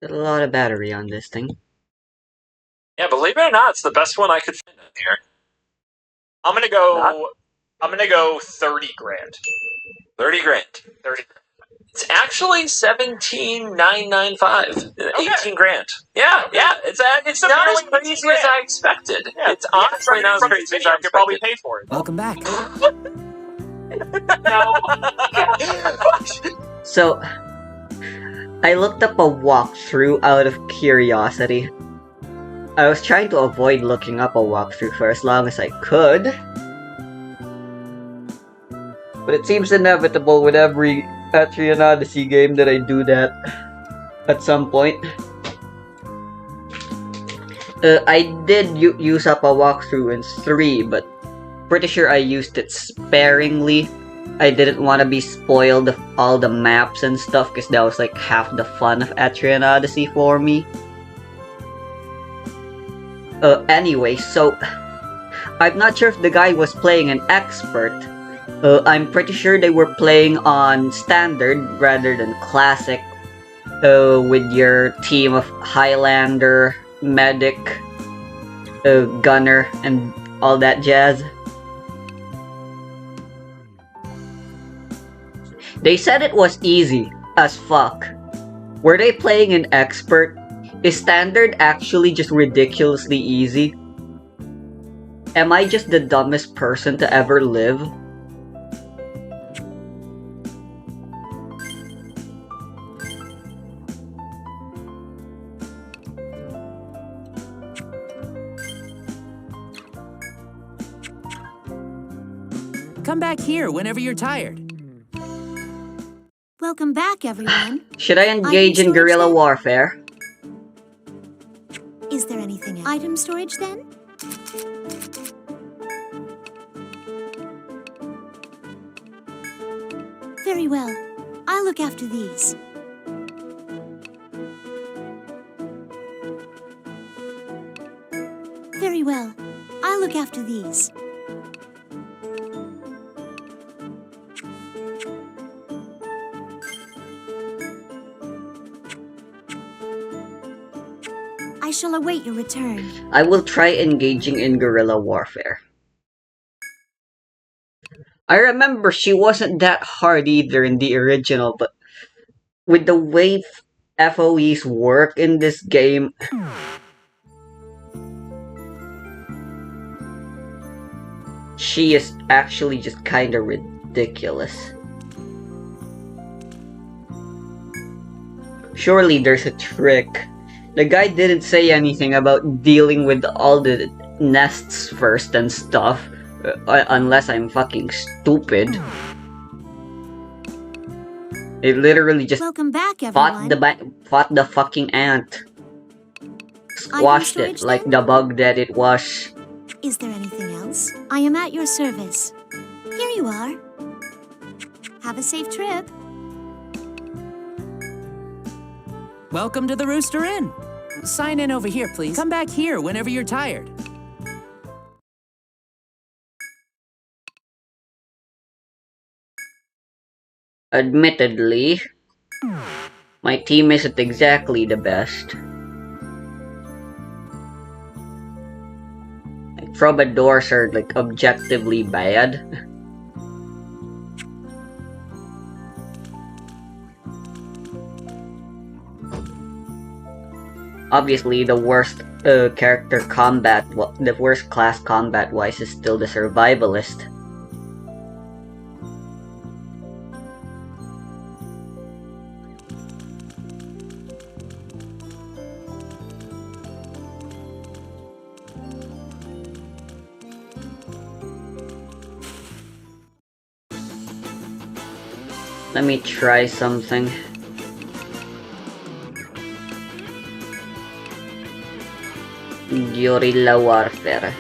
Got a lot of battery on this thing. Yeah, believe it or not, it's the best one I could find in here. I'm gonna go 30 grand. 30 grand. 30. It's actually 17,995. 18 grand. Yeah, yeah. It's not as crazy as I expected. Yeah, It's honestly not as crazy as I could probably expected. pay for it. Welcome back. No. So, I looked up a walkthrough out of curiosity. I was trying to avoid looking up a walkthrough for as long as I could. But it seems inevitable with every Etrian Odyssey game that I do that at some point. I did use up a walkthrough in 3, but pretty sure I used it sparingly. I didn't want to be spoiled of all the maps and stuff, because that was like half the fun of Etrian Odyssey for me. Anyway, so I'm not sure if the guy was playing an expert. I'm pretty sure they were playing on standard rather than classic, with your team of Highlander, Medic, Gunner, and all that jazz. They said it was easy as fuck. Were they playing an expert? Is standard actually just ridiculously easy? Am I just the dumbest person to ever live? Come back here whenever you're tired. Welcome back, everyone. Should I engage in guerrilla warfare? Is there anything else? Item storage, then? Very well. I'll look after these. Very well. I'll look after these. I shall await your return. I will try engaging in guerrilla warfare. I remember she wasn't that hard either in the original, but with the way FOEs work in this game, she is actually just kinda ridiculous. Surely there's a trick. The guy didn't say anything about dealing with all the nests first and stuff, unless I'm fucking stupid. It literally just Welcome back, everyone. fought the fucking ant. Squashed it like the bug that it was. Is there anything else? I am at your service. Here you are. Have a safe trip. Welcome to the Rooster Inn. Sign in over here, please. Come back here whenever you're tired. Admittedly, my team isn't exactly the best. Like, troubadours are like objectively bad. Obviously, the worst the worst class combat-wise is still the survivalist. Let me try something. Guerrilla warfare.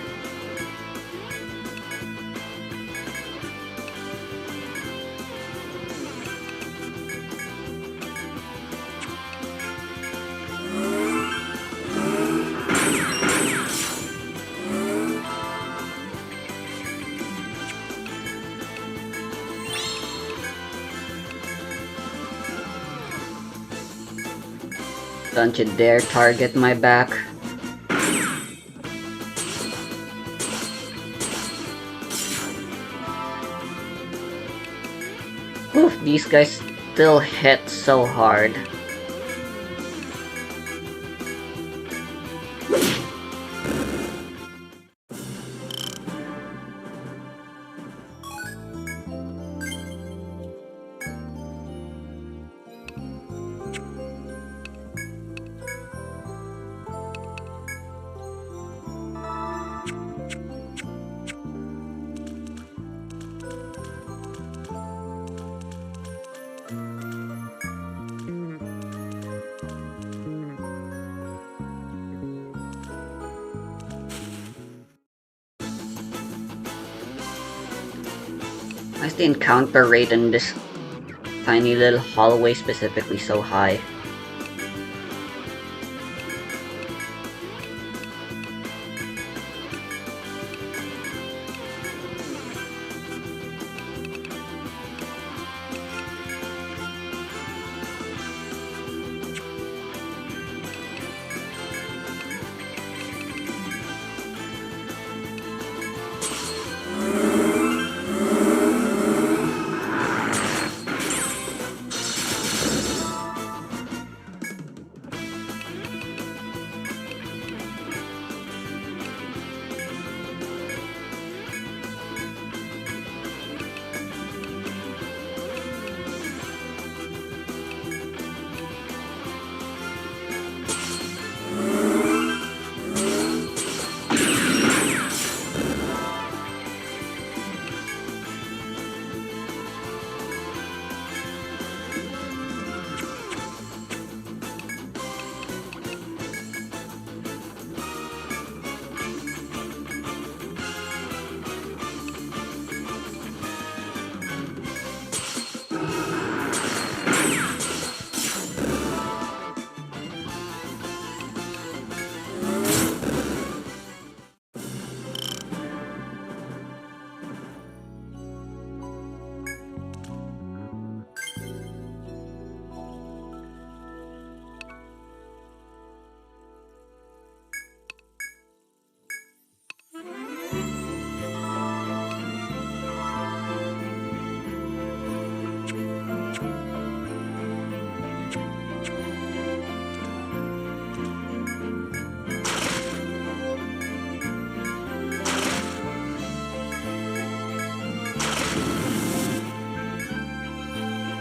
Don't you dare target my back. Oof, these guys still hit so hard. Why is the encounter rate in this tiny little hallway specifically so high?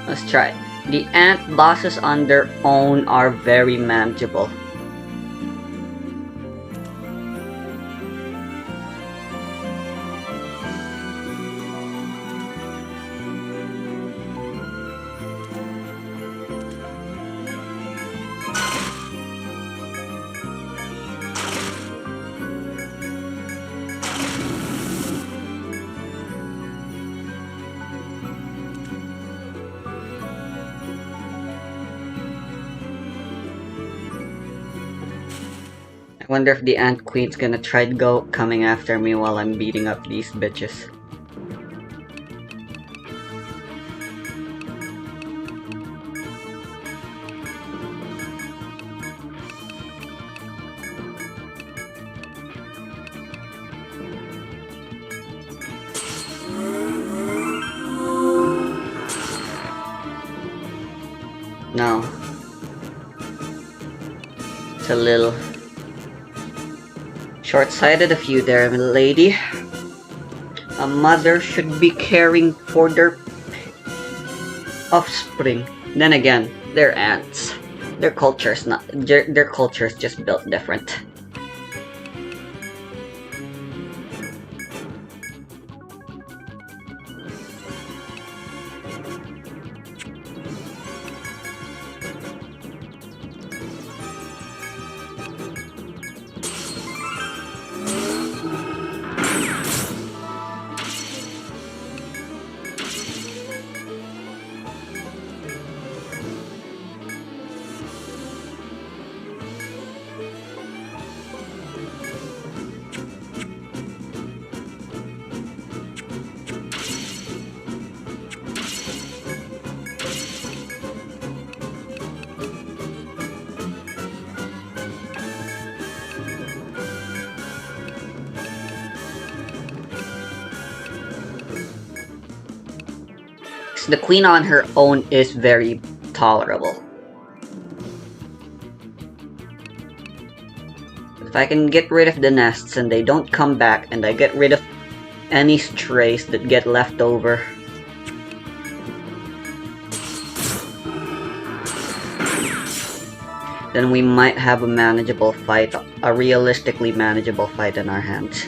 Let's try. The ant bosses on their own are very manageable. I wonder if the Ant Queen's gonna try to coming after me while I'm beating up these bitches. No. It's a little short-sighted of you there, milady. A mother should be caring for their offspring. Then again, they're ants. Their culture's just built different. the queen on her own is very tolerable. If I can get rid of the nests and they don't come back, and I get rid of any strays that get left over, then we might have a manageable fight, a realistically manageable fight in our hands.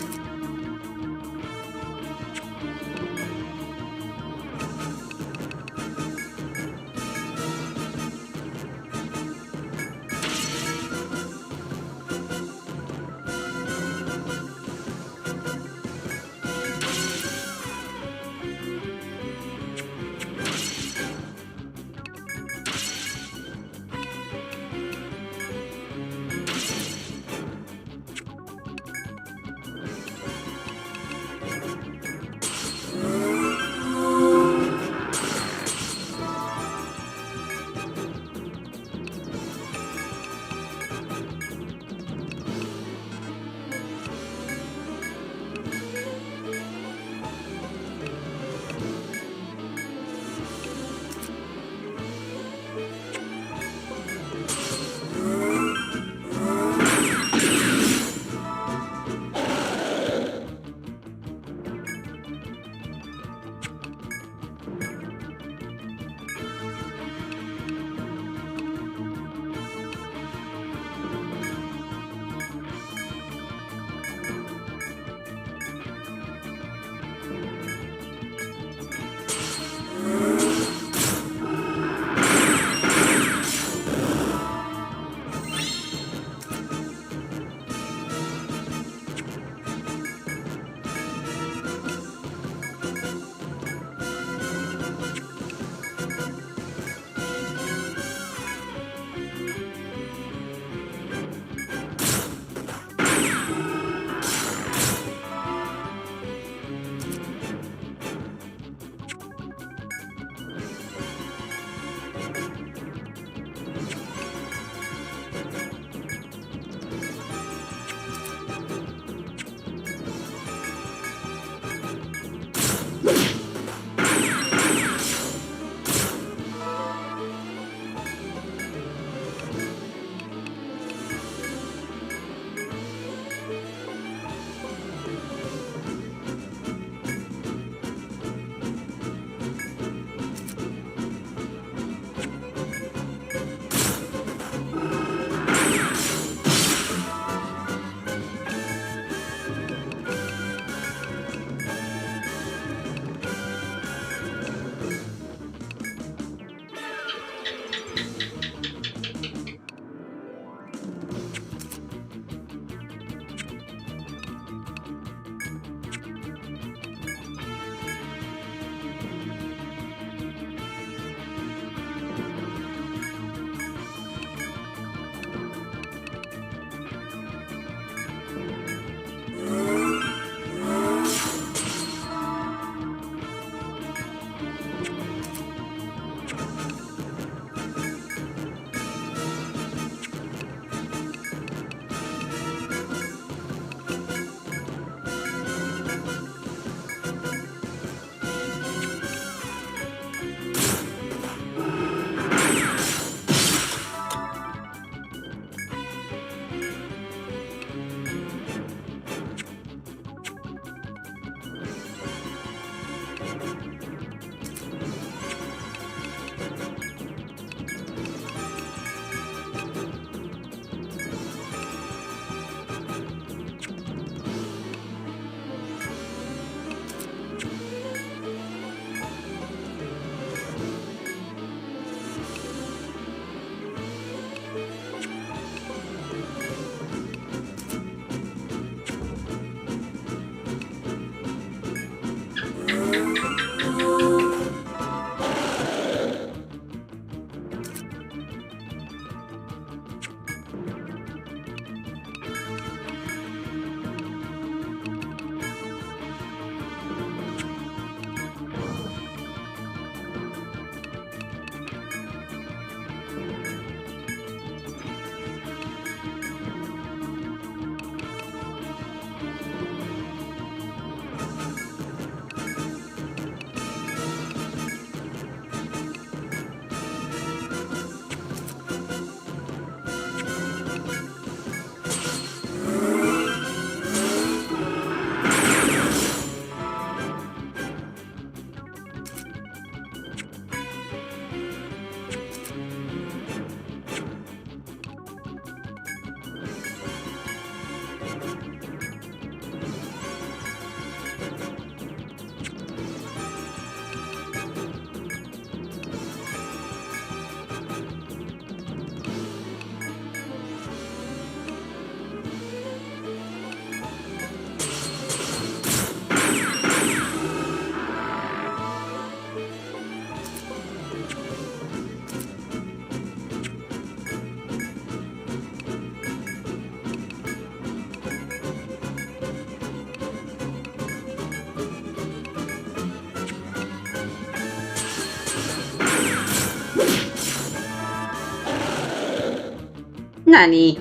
Nani?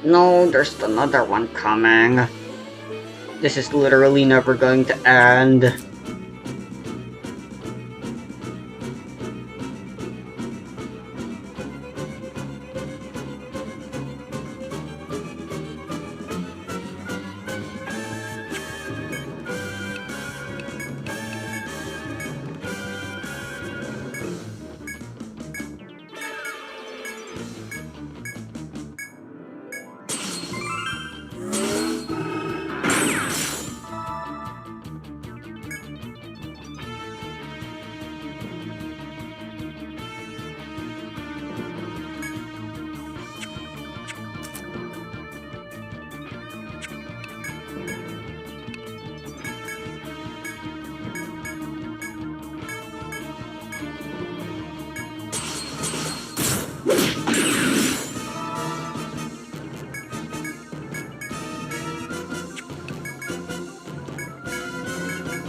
No, there's another one coming. This is literally never going to end.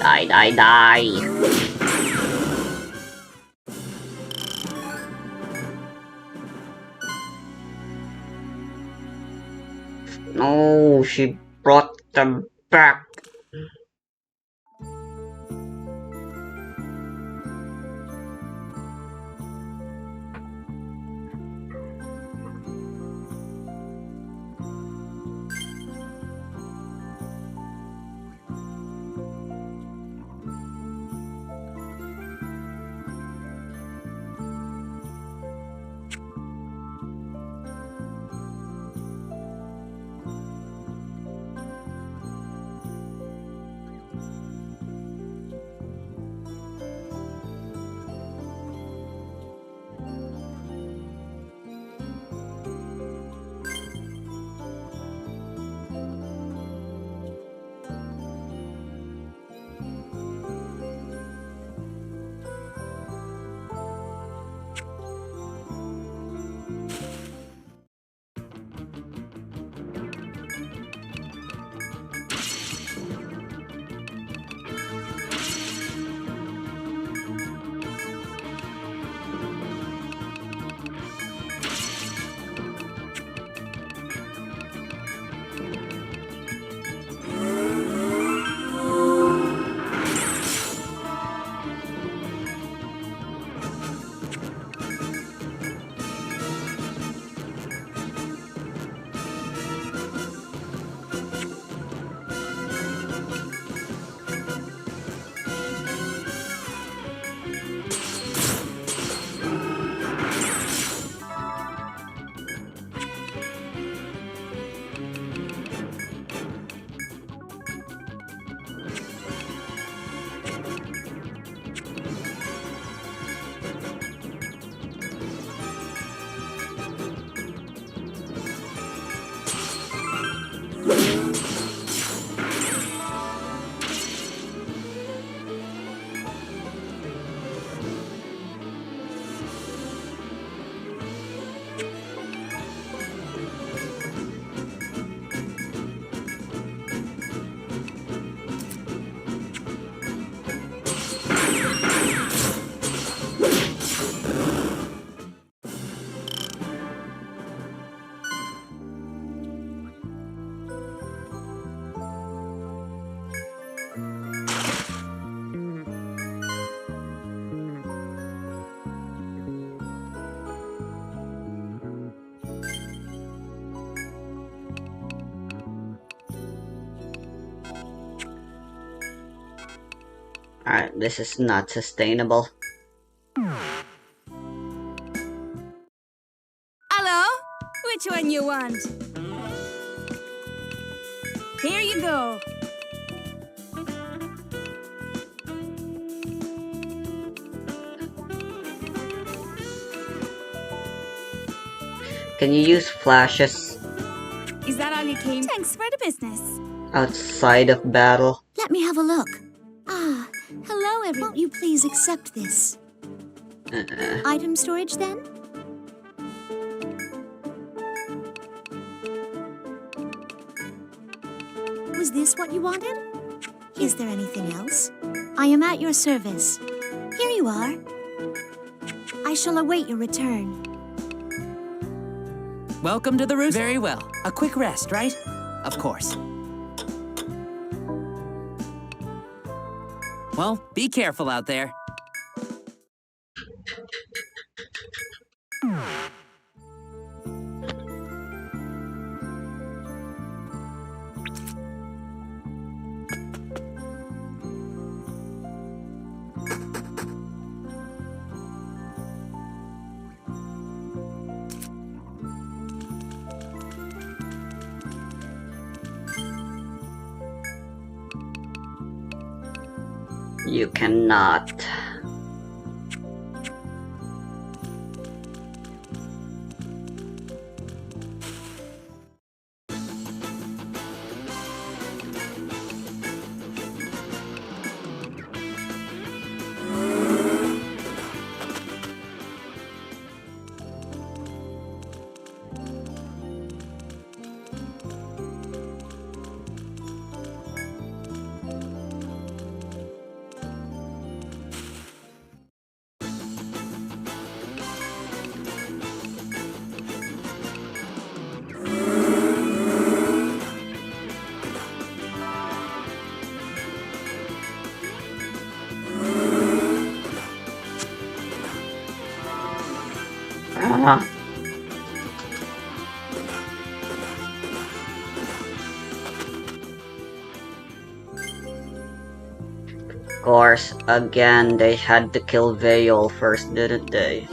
Die, die, die. No, she brought them back. Alright, this is not sustainable. Hello? Which one you want? Here you go. Can you use flashes Is that all you came? Thanks for the business. outside of battle? Let me have a look. Ah, hello everyone. Won't you please accept this? Item storage then? Was this what you wanted? Is there anything else? I am at your service. Here you are. I shall await your return. Welcome to the roost. Very well. A quick rest, right? Of course. Well, be careful out there. You cannot. Ah. Of course, again, they had to kill Vale first, didn't they?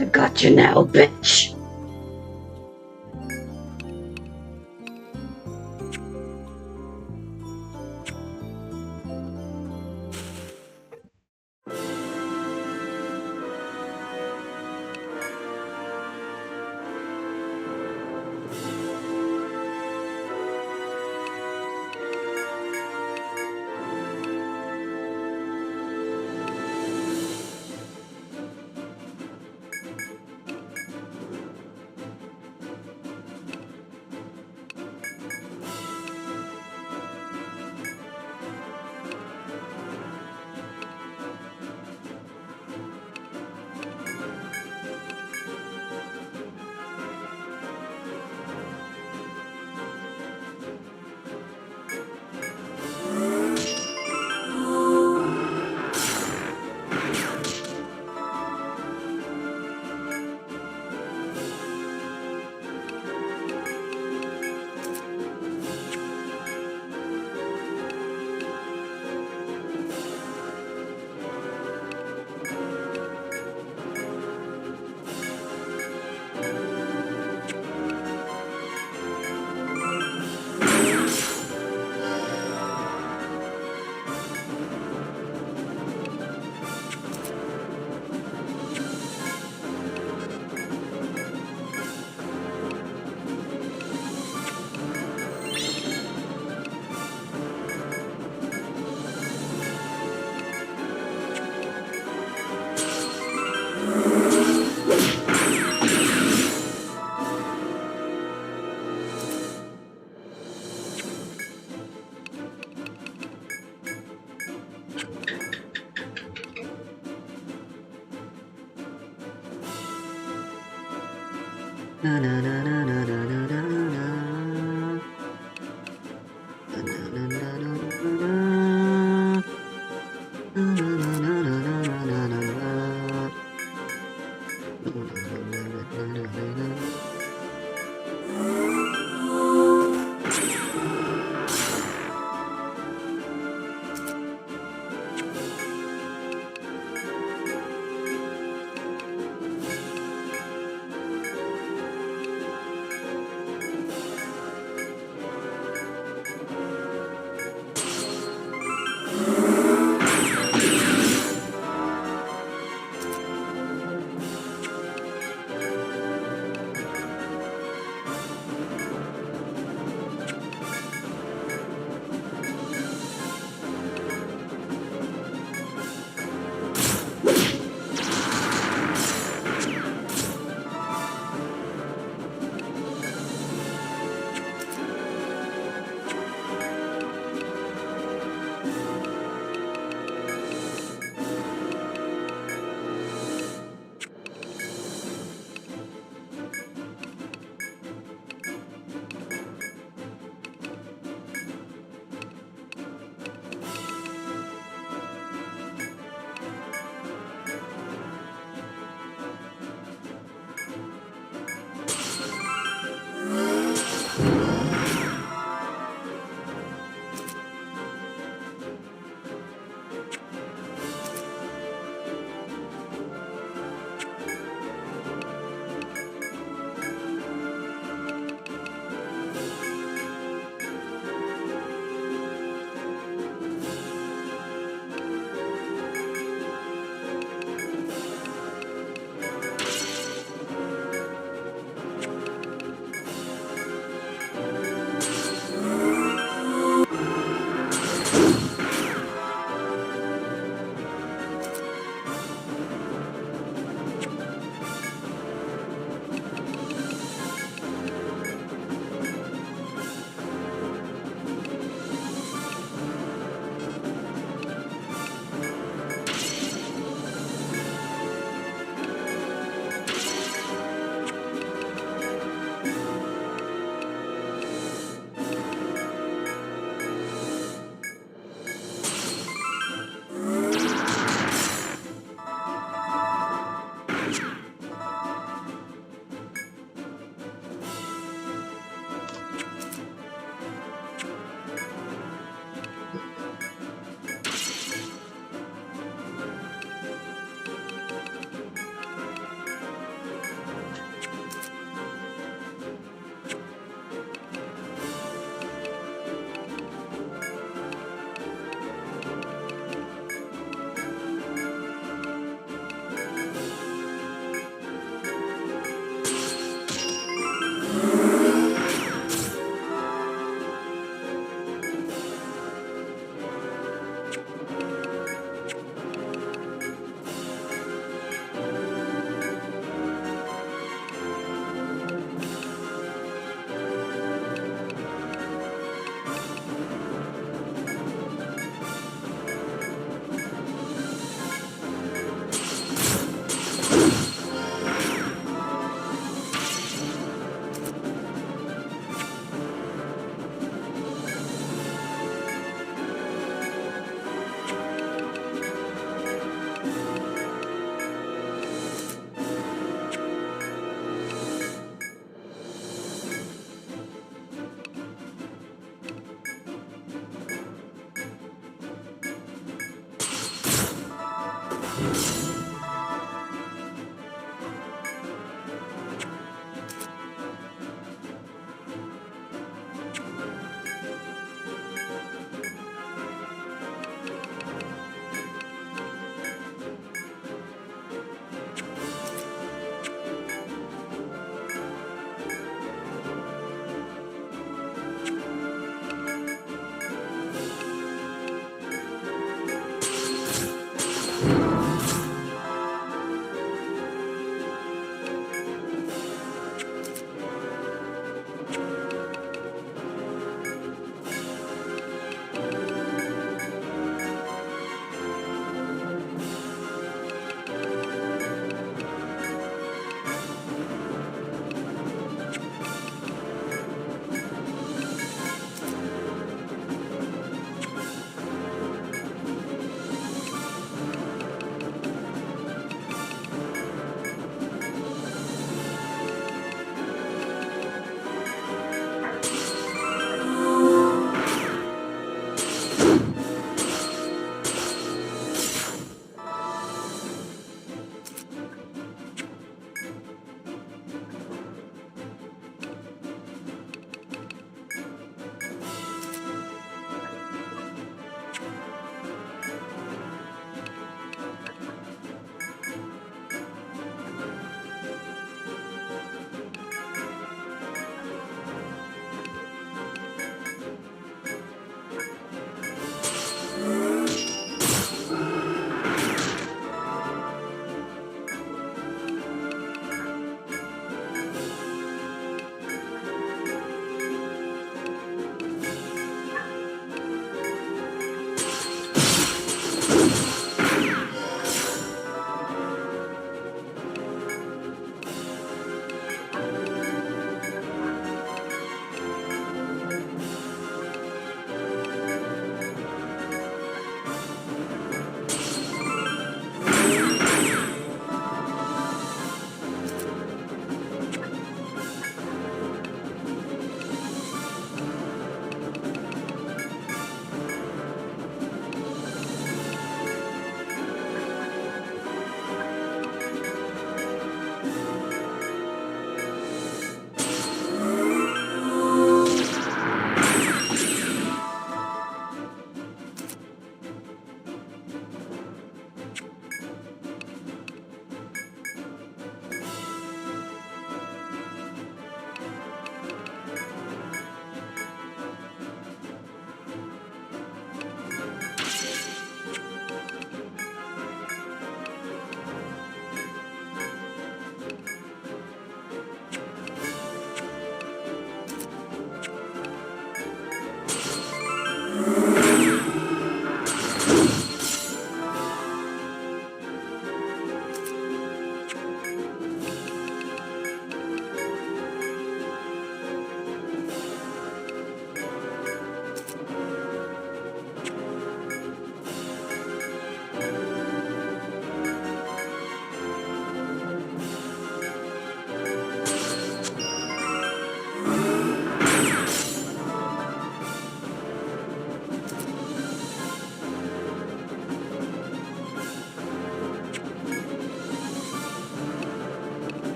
I got you now, bitch. Na na na na na na na na na. Na na na na na na na. Na na na na na na na na na. Na na na na na na na.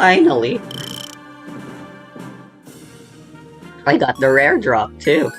Finally. I got the rare drop too.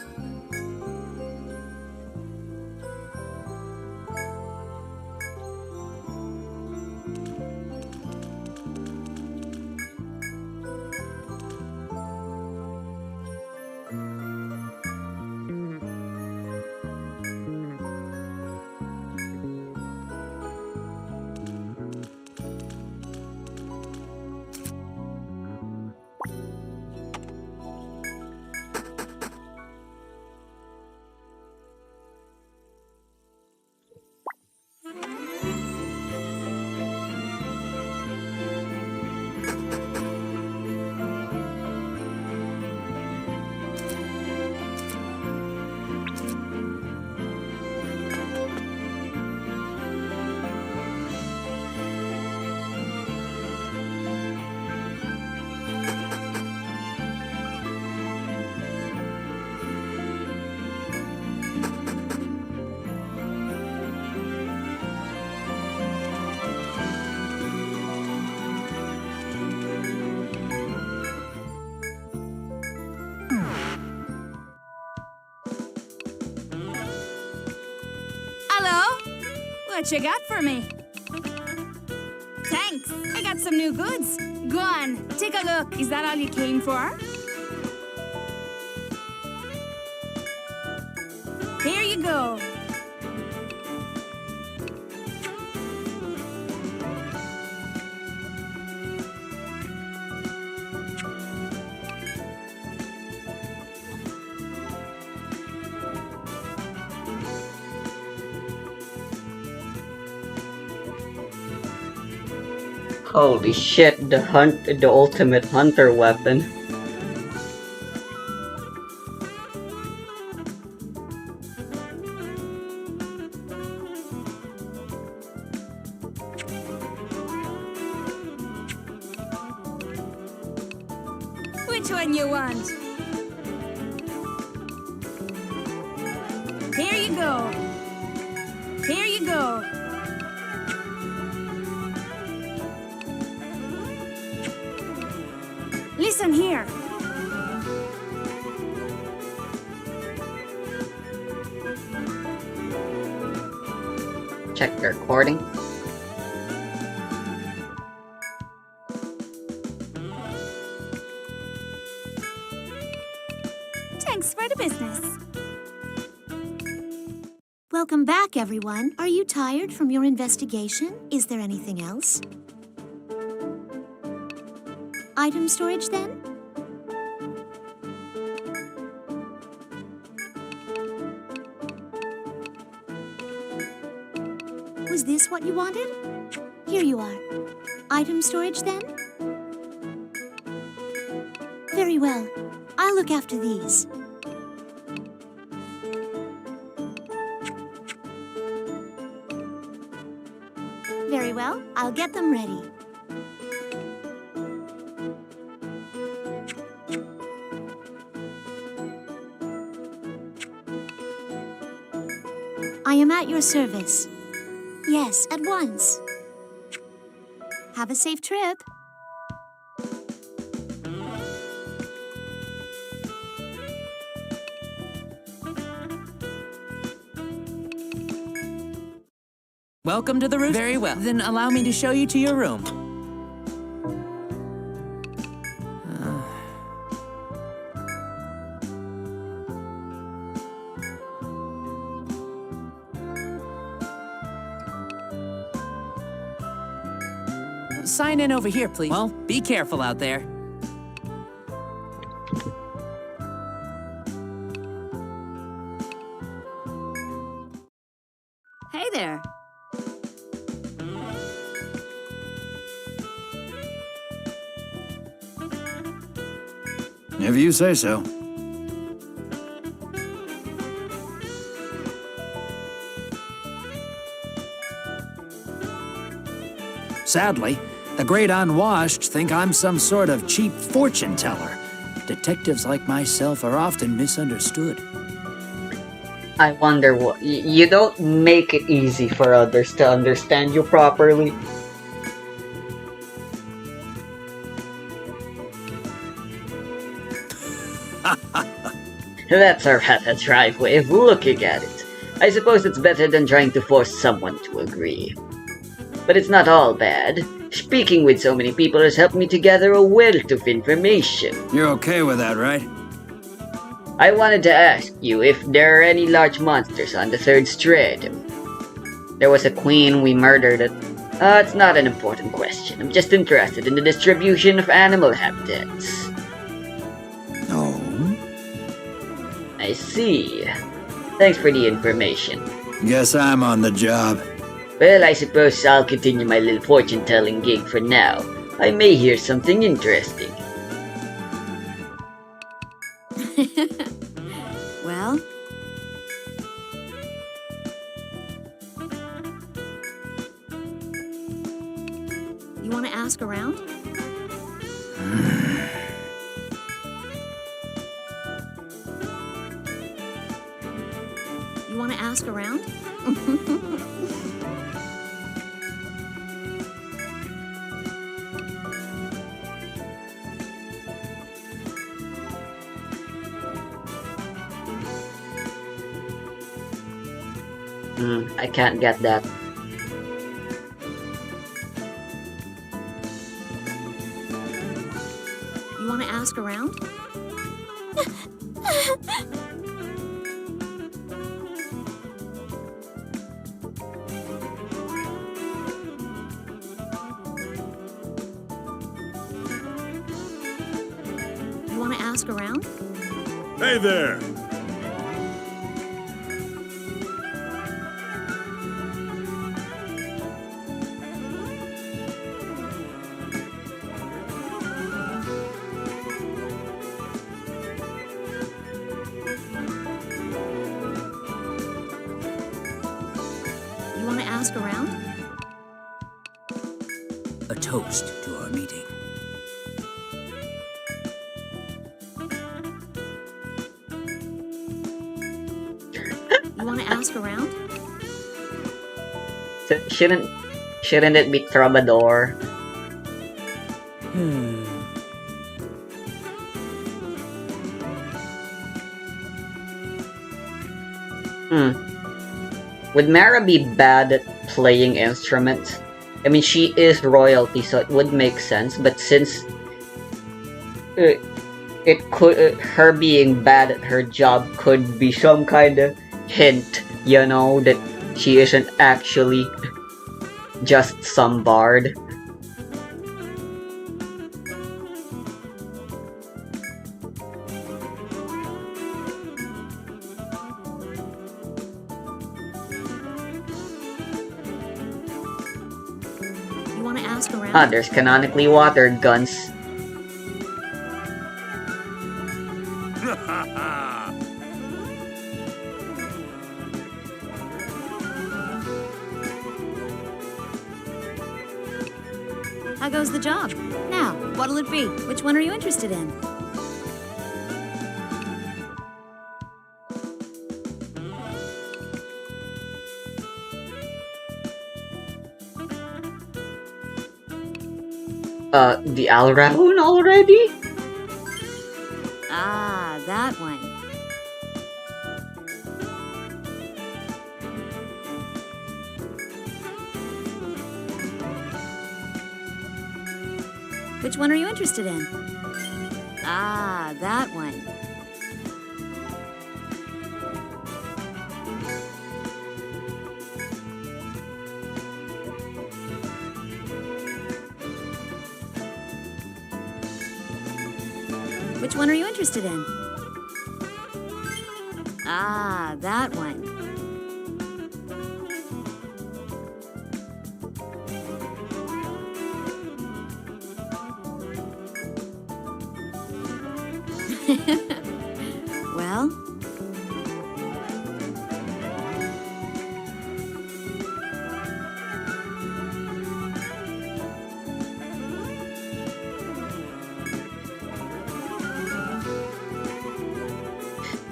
Hello? What you got for me? Thanks. I got some new goods. Go on, take a look. Is that all you came for? Here you go. Holy shit, the ultimate hunter weapon. Which one you want? Here you go. Here you go. Listen here. Check the recording. Thanks for the business. Welcome back, everyone. Are you tired from your investigation? Is there anything else? Item storage, then? Was this what you wanted? Here you are. Item storage, then? Very well. I'll look after these. Very well. I'll get them ready. I am at your service. Yes, at once. Have a safe trip. Welcome to the roof. Very well. Then allow me to show you to your room. Sign in over here, please. Well, be careful out there. Hey there. If you say so. Sadly, the great unwashed think I'm some sort of cheap fortune teller. Detectives like myself are often misunderstood. I wonder what... You don't make it easy for others to understand you properly. That's a rather dry way of looking at it. I suppose it's better than trying to force someone to agree. But it's not all bad. Speaking with so many people has helped me to gather a wealth of information. You're okay with that, right? I wanted to ask you if there are any large monsters on the third stratum. There was a queen we murdered it. It's not an important question. I'm just interested in the distribution of animal habitats. No. I see. Thanks for the information. Guess I'm on the job. Well, I suppose I'll continue my little fortune-telling gig for now. I may hear something interesting. Well, you want to ask around? You want to ask around? I can't get that. You want to ask around? You want to ask around? Hey there! You want to ask around? A toast to our meeting. You want to ask around? Shouldn't it be Troubadour? Would Mara be bad at playing instruments? I mean, she is royalty, so it would make sense. But since her being bad at her job could be some kind of hint, you know, that she isn't actually just some bard. You want to ask around? Ah, there's canonically water guns. How goes the job? Now, what'll it be? Which one are you interested in? The Alraun already? Ah, that one. Which one are you interested in? Ah, that one. Which one are you interested in? Ah, that one. Well,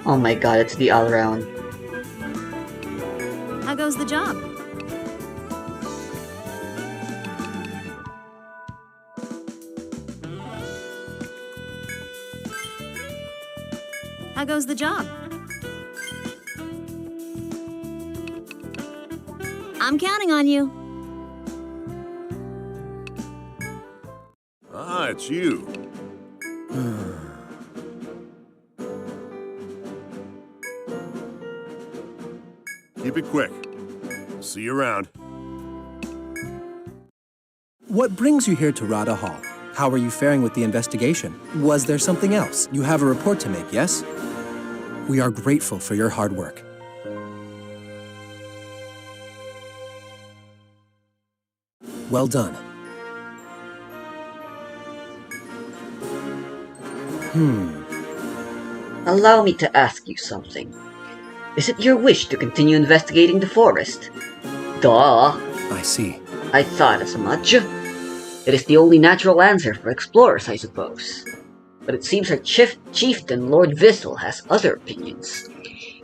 oh my god, it's the Alraun. how goes the job? How goes the job? I'm counting on you. Ah, it's you. Keep it quick. See you around. What brings you here to Rada Hall? How are you faring with the investigation? Was there something else? You have a report to make, yes? We are grateful for your hard work. Well done. Allow me to ask you something. Is it your wish to continue investigating the forest? Duh. I see. I thought as much. It is the only natural answer for explorers, I suppose. But it seems our chieftain, Lord Vissel, has other opinions.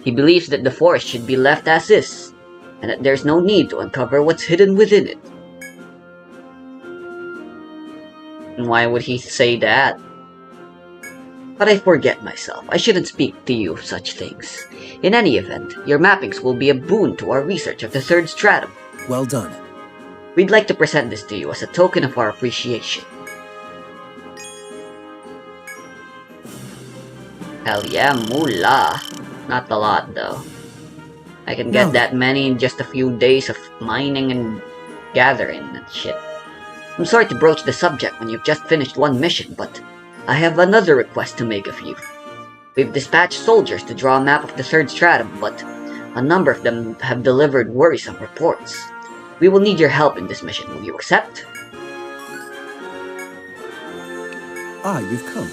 He believes that the forest should be left as is, and that there's no need to uncover what's hidden within it. And why would he say that? But I forget myself. I shouldn't speak to you of such things. In any event, your mappings will be a boon to our research of the third stratum. Well done. We'd like to present this to you as a token of our appreciation. Hell yeah, moolah. Not a lot though. I can get that many in just a few days of mining and gathering and shit. I'm sorry to broach the subject when you've just finished one mission, but I have another request to make of you. We've dispatched soldiers to draw a map of the third stratum, but a number of them have delivered worrisome reports. We will need your help in this mission. Will you accept? Ah, you've come.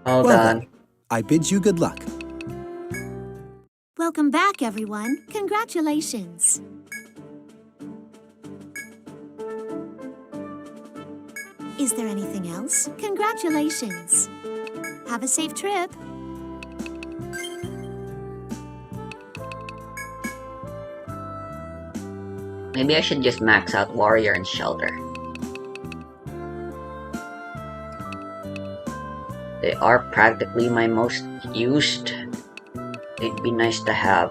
Hold Well on. then, I bid you good luck. Welcome back, everyone. Congratulations. Is there anything else? Congratulations. Have a safe trip. Maybe I should just max out Warrior and Shelter. They are practically my most used. They'd be nice to have.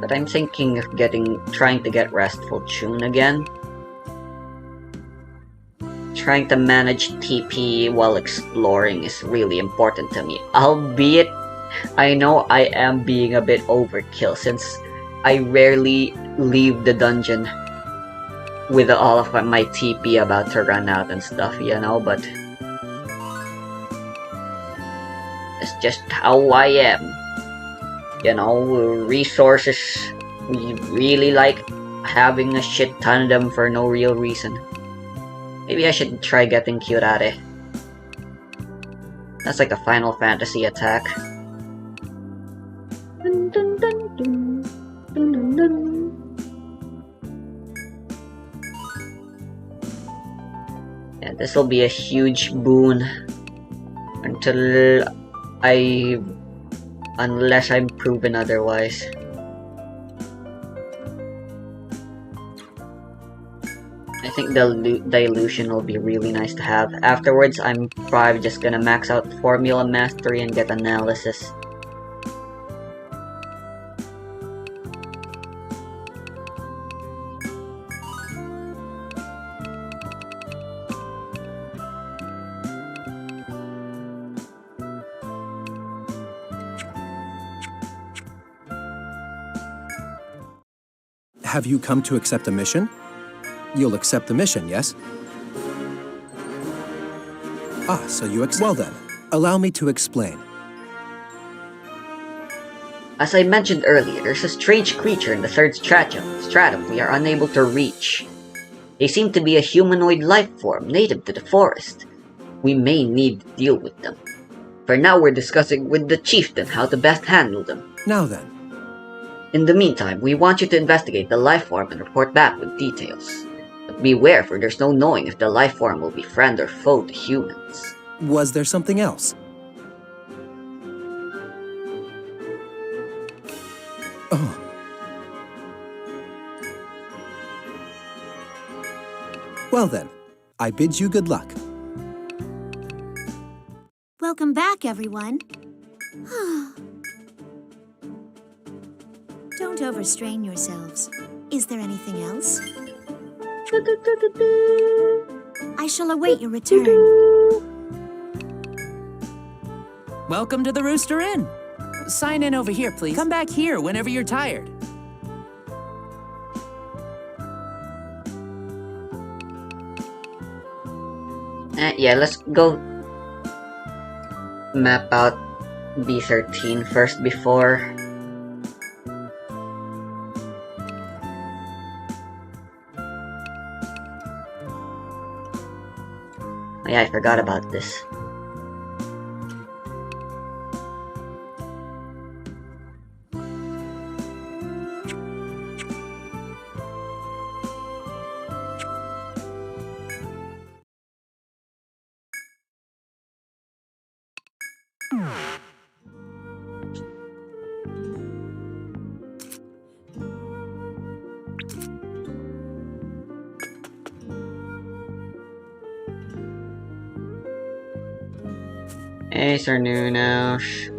But I'm thinking of trying to get Restful Tune again. Trying to manage TP while exploring is really important to me. Albeit, I know I am being a bit overkill since I rarely leave the dungeon with all of my TP about to run out and stuff, you know, but it's just how I am. You know, resources, we really like having a shit ton of them for no real reason. Maybe I should try getting Curare. That's like a Final Fantasy attack. Dun, dun, dun, dun. Dun, dun, dun. Yeah, this will be a huge boon until unless I'm proven otherwise. I think the dilution will be really nice to have. Afterwards, I'm probably just gonna max out Formula Mastery and get Analysis. Have you come to accept a mission? You'll accept the mission, yes? Ah, so you accept. Well then, allow me to explain. As I mentioned earlier, there's a strange creature in the third stratum we are unable to reach. They seem to be a humanoid life form native to the forest. We may need to deal with them. For now, we're discussing with the chieftain how to best handle them. Now then. In the meantime, we want you to investigate the life form and report back with details. But beware, for there's no knowing if the life form will be friend or foe to humans. Was there something else? Oh. Well then, I bid you good luck. Welcome back, everyone. Don't overstrain yourselves. Is there anything else? I shall await your return. Welcome to the Rooster Inn. Sign in over here, please. Come back here whenever you're tired. Yeah, let's go map out B13 first before... Oh yeah, I forgot about this. Hey, Sir Nunosh.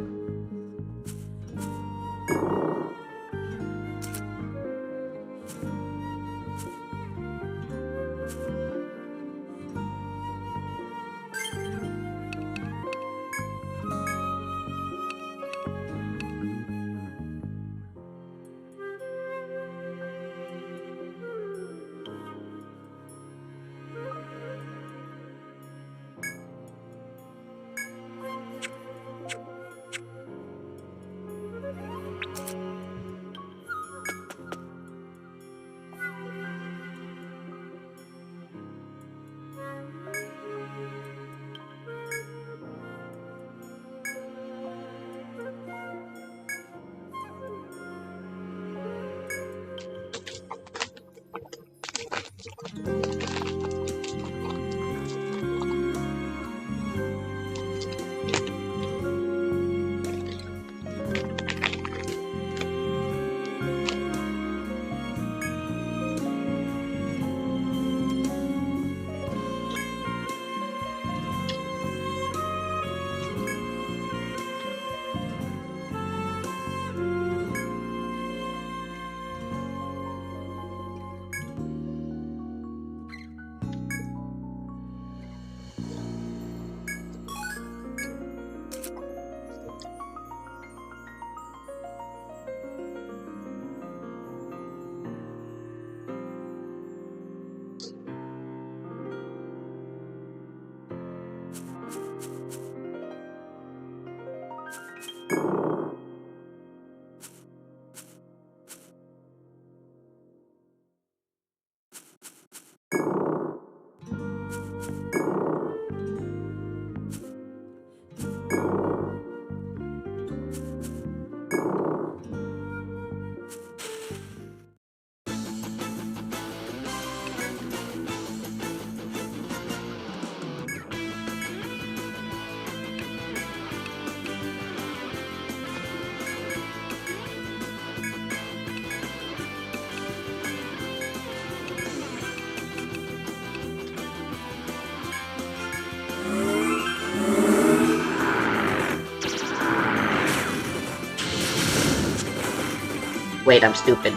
Wait, I'm stupid.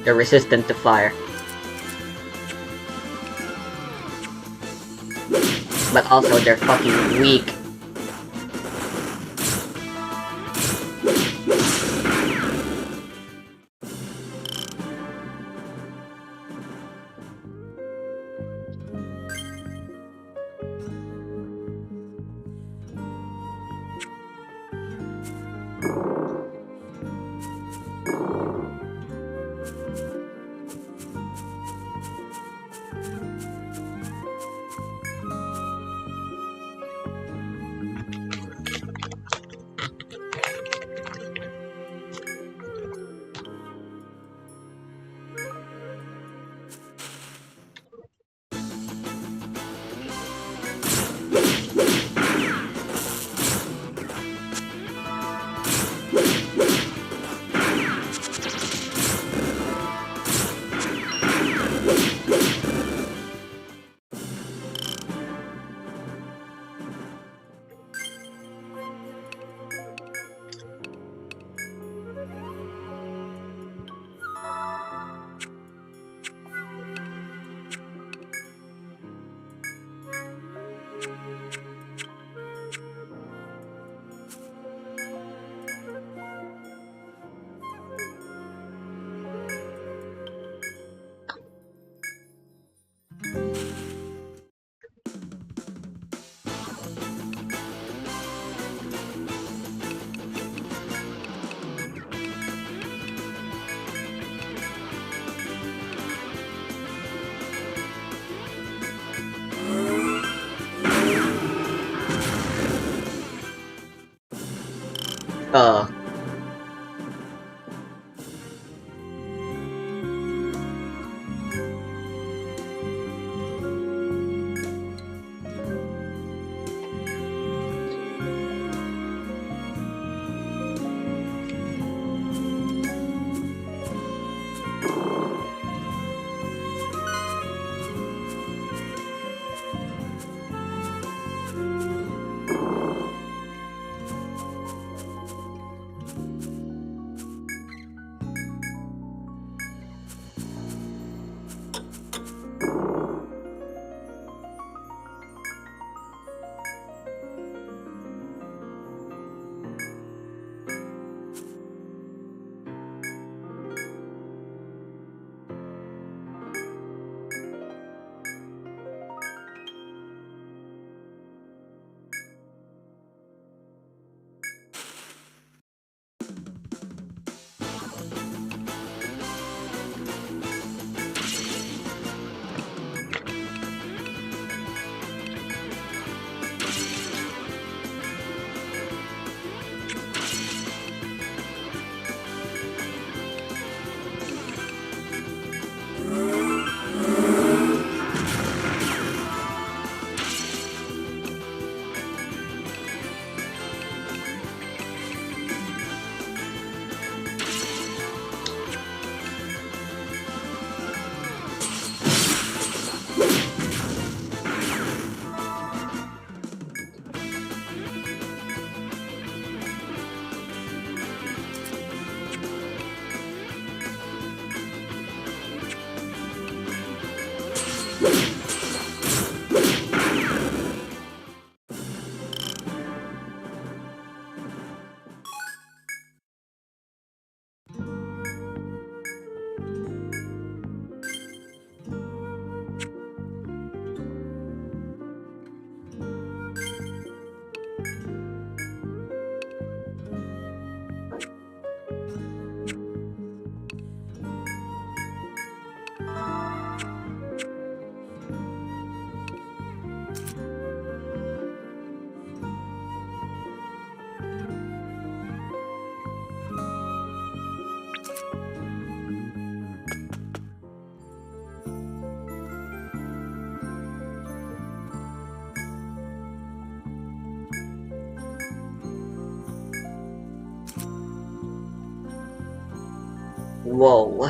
They're resistant to fire. But also, they're fucking weak. Uh, whoa.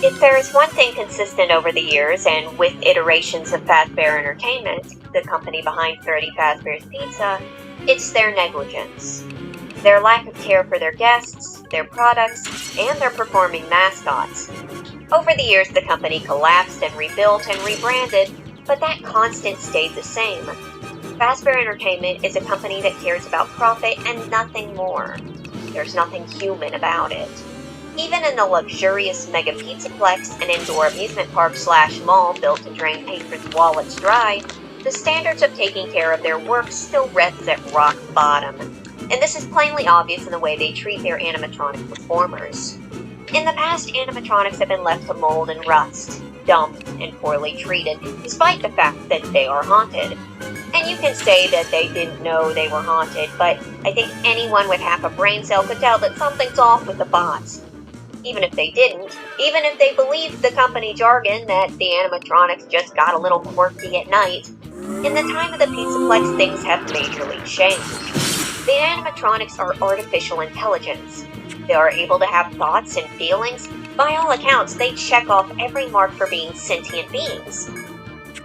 If there is one thing consistent over the years, and with iterations of Fazbear Entertainment, the company behind 30 Fazbear's Pizza, it's their negligence. Their lack of care for their guests, their products, and their performing mascots. Over the years, the company collapsed and rebuilt and rebranded, but that constant stayed the same. Fazbear Entertainment is a company that cares about profit and nothing more. There's nothing human about it. Even in the luxurious Mega Pizzaplex, an indoor amusement park / mall built to drain patrons' wallets dry, the standards of taking care of their work still rests at rock bottom. And this is plainly obvious in the way they treat their animatronic performers. In the past, animatronics have been left to mold and rust, dumped and poorly treated, despite the fact that they are haunted. And you can say that they didn't know they were haunted, but I think anyone with half a brain cell could tell that something's off with the bots. Even if they didn't, even if they believed the company jargon that the animatronics just got a little quirky at night, in the time of the Pizzaplex, things have majorly changed. The animatronics are artificial intelligence. They are able to have thoughts and feelings. By all accounts, they check off every mark for being sentient beings.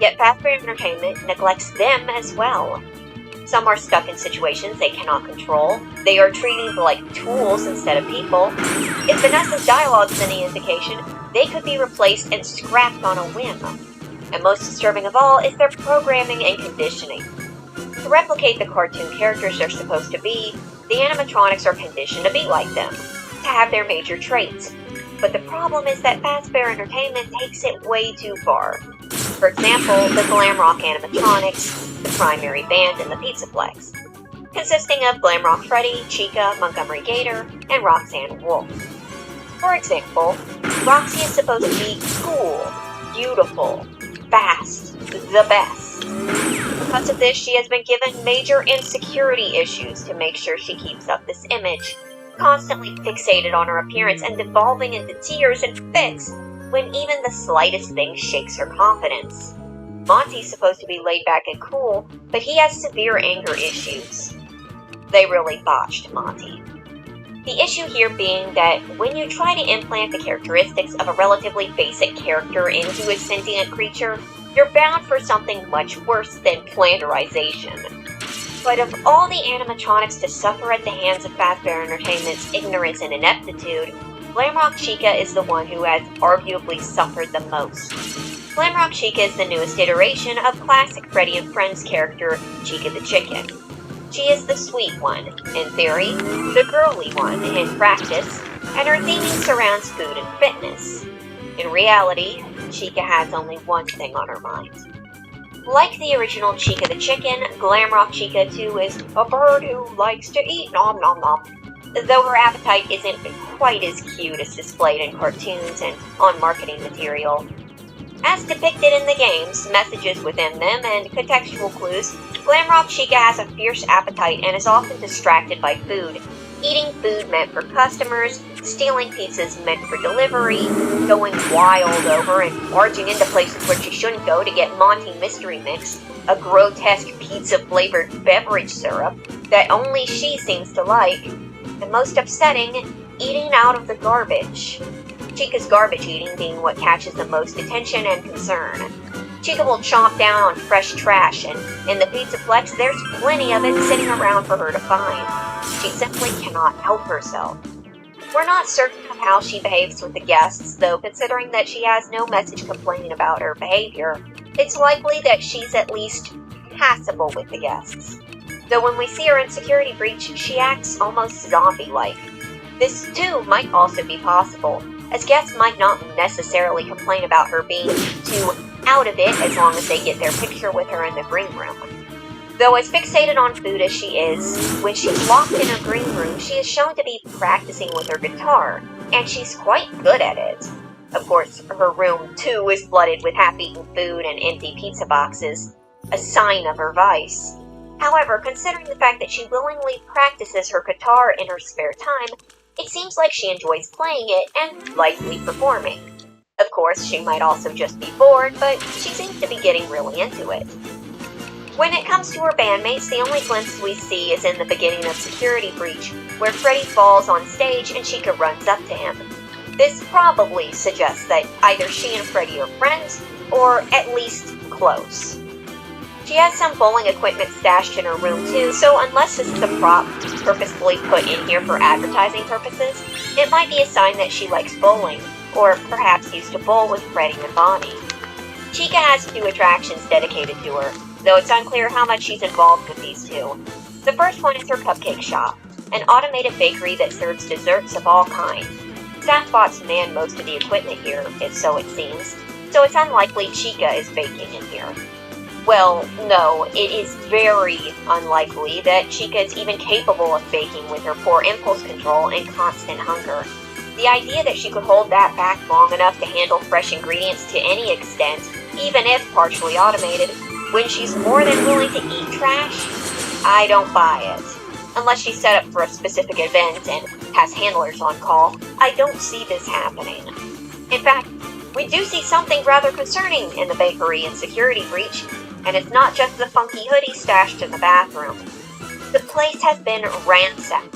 Yet Fazbear Entertainment neglects them as well. Some are stuck in situations they cannot control. They are treated like tools instead of people. If Vanessa's dialogue is any indication, they could be replaced and scrapped on a whim. And most disturbing of all is their programming and conditioning. To replicate the cartoon characters they're supposed to be, the animatronics are conditioned to be like them, to have their major traits. But the problem is that Fazbear Entertainment takes it way too far. For example, the glam rock animatronics, the primary band in the Pizzaplex, consisting of Glam Rock Freddy, Chica, Montgomery Gator, and Roxanne Wolf. For example, Roxy is supposed to be cool, beautiful, fast, the best. Because of this, she has been given major insecurity issues to make sure she keeps up this image, constantly fixated on her appearance and devolving into tears and fits when even the slightest thing shakes her confidence. Monty's supposed to be laid back and cool, but he has severe anger issues. They really botched Monty. The issue here being that when you try to implant the characteristics of a relatively basic character into a sentient creature, you're bound for something much worse than flanderization. But of all the animatronics to suffer at the hands of Fazbear Entertainment's ignorance and ineptitude, Glamrock Chica is the one who has arguably suffered the most. Glamrock Chica is the newest iteration of classic Freddy and Friends character Chica the Chicken. She is the sweet one, in theory, the girly one, in practice, and her theming surrounds food and fitness. In reality, Chica has only one thing on her mind. Like the original Chica the Chicken, Glamrock Chica 2 is a bird who likes to eat nom nom nom, though her appetite isn't quite as cute as displayed in cartoons and on marketing material. As depicted in the games, messages within them, and contextual clues, Glamrock Chica has a fierce appetite and is often distracted by food, eating food meant for customers, stealing pizzas meant for delivery, going wild over and barging into places where she shouldn't go to get Monty Mystery Mix, a grotesque pizza-flavored beverage syrup that only she seems to like, and most upsetting, eating out of the garbage. Chica's garbage eating being what catches the most attention and concern. Chica will chomp down on fresh trash, and in the Pizzaplex, there's plenty of it sitting around for her to find. She simply cannot help herself. We're not certain of how she behaves with the guests, though considering that she has no message complaining about her behavior, it's likely that she's at least passable with the guests. Though when we see her in Security Breach, she acts almost zombie-like. This, too, might also be possible, as guests might not necessarily complain about her being too out of it as long as they get their picture with her in the green room. Though as fixated on food as she is, when she's locked in her green room, she is shown to be practicing with her guitar, and she's quite good at it. Of course, her room, too, is flooded with half-eaten food and empty pizza boxes, a sign of her vice. However, considering the fact that she willingly practices her guitar in her spare time, it seems like she enjoys playing it and likely performing. Of course, she might also just be bored, but she seems to be getting really into it. When it comes to her bandmates, the only glimpse we see is in the beginning of Security Breach, where Freddy falls on stage and Chica runs up to him. This probably suggests that either she and Freddy are friends, or at least close. She has some bowling equipment stashed in her room too, so unless this is a prop purposefully put in here for advertising purposes, it might be a sign that she likes bowling, or perhaps used to bowl with Freddy and Bonnie. Chica has 2 attractions dedicated to her, though it's unclear how much she's involved with these 2. The first one is her cupcake shop, an automated bakery that serves desserts of all kinds. Staff bots man most of the equipment here, if so it seems, so it's unlikely Chica is baking in here. Well, no, it is very unlikely that Chica is even capable of baking with her poor impulse control and constant hunger. The idea that she could hold that back long enough to handle fresh ingredients to any extent, even if partially automated, when she's more than willing to eat trash, I don't buy it. Unless she's set up for a specific event and has handlers on call, I don't see this happening. In fact, we do see something rather concerning in the bakery and security breach, and it's not just the funky hoodie stashed in the bathroom. The place has been ransacked.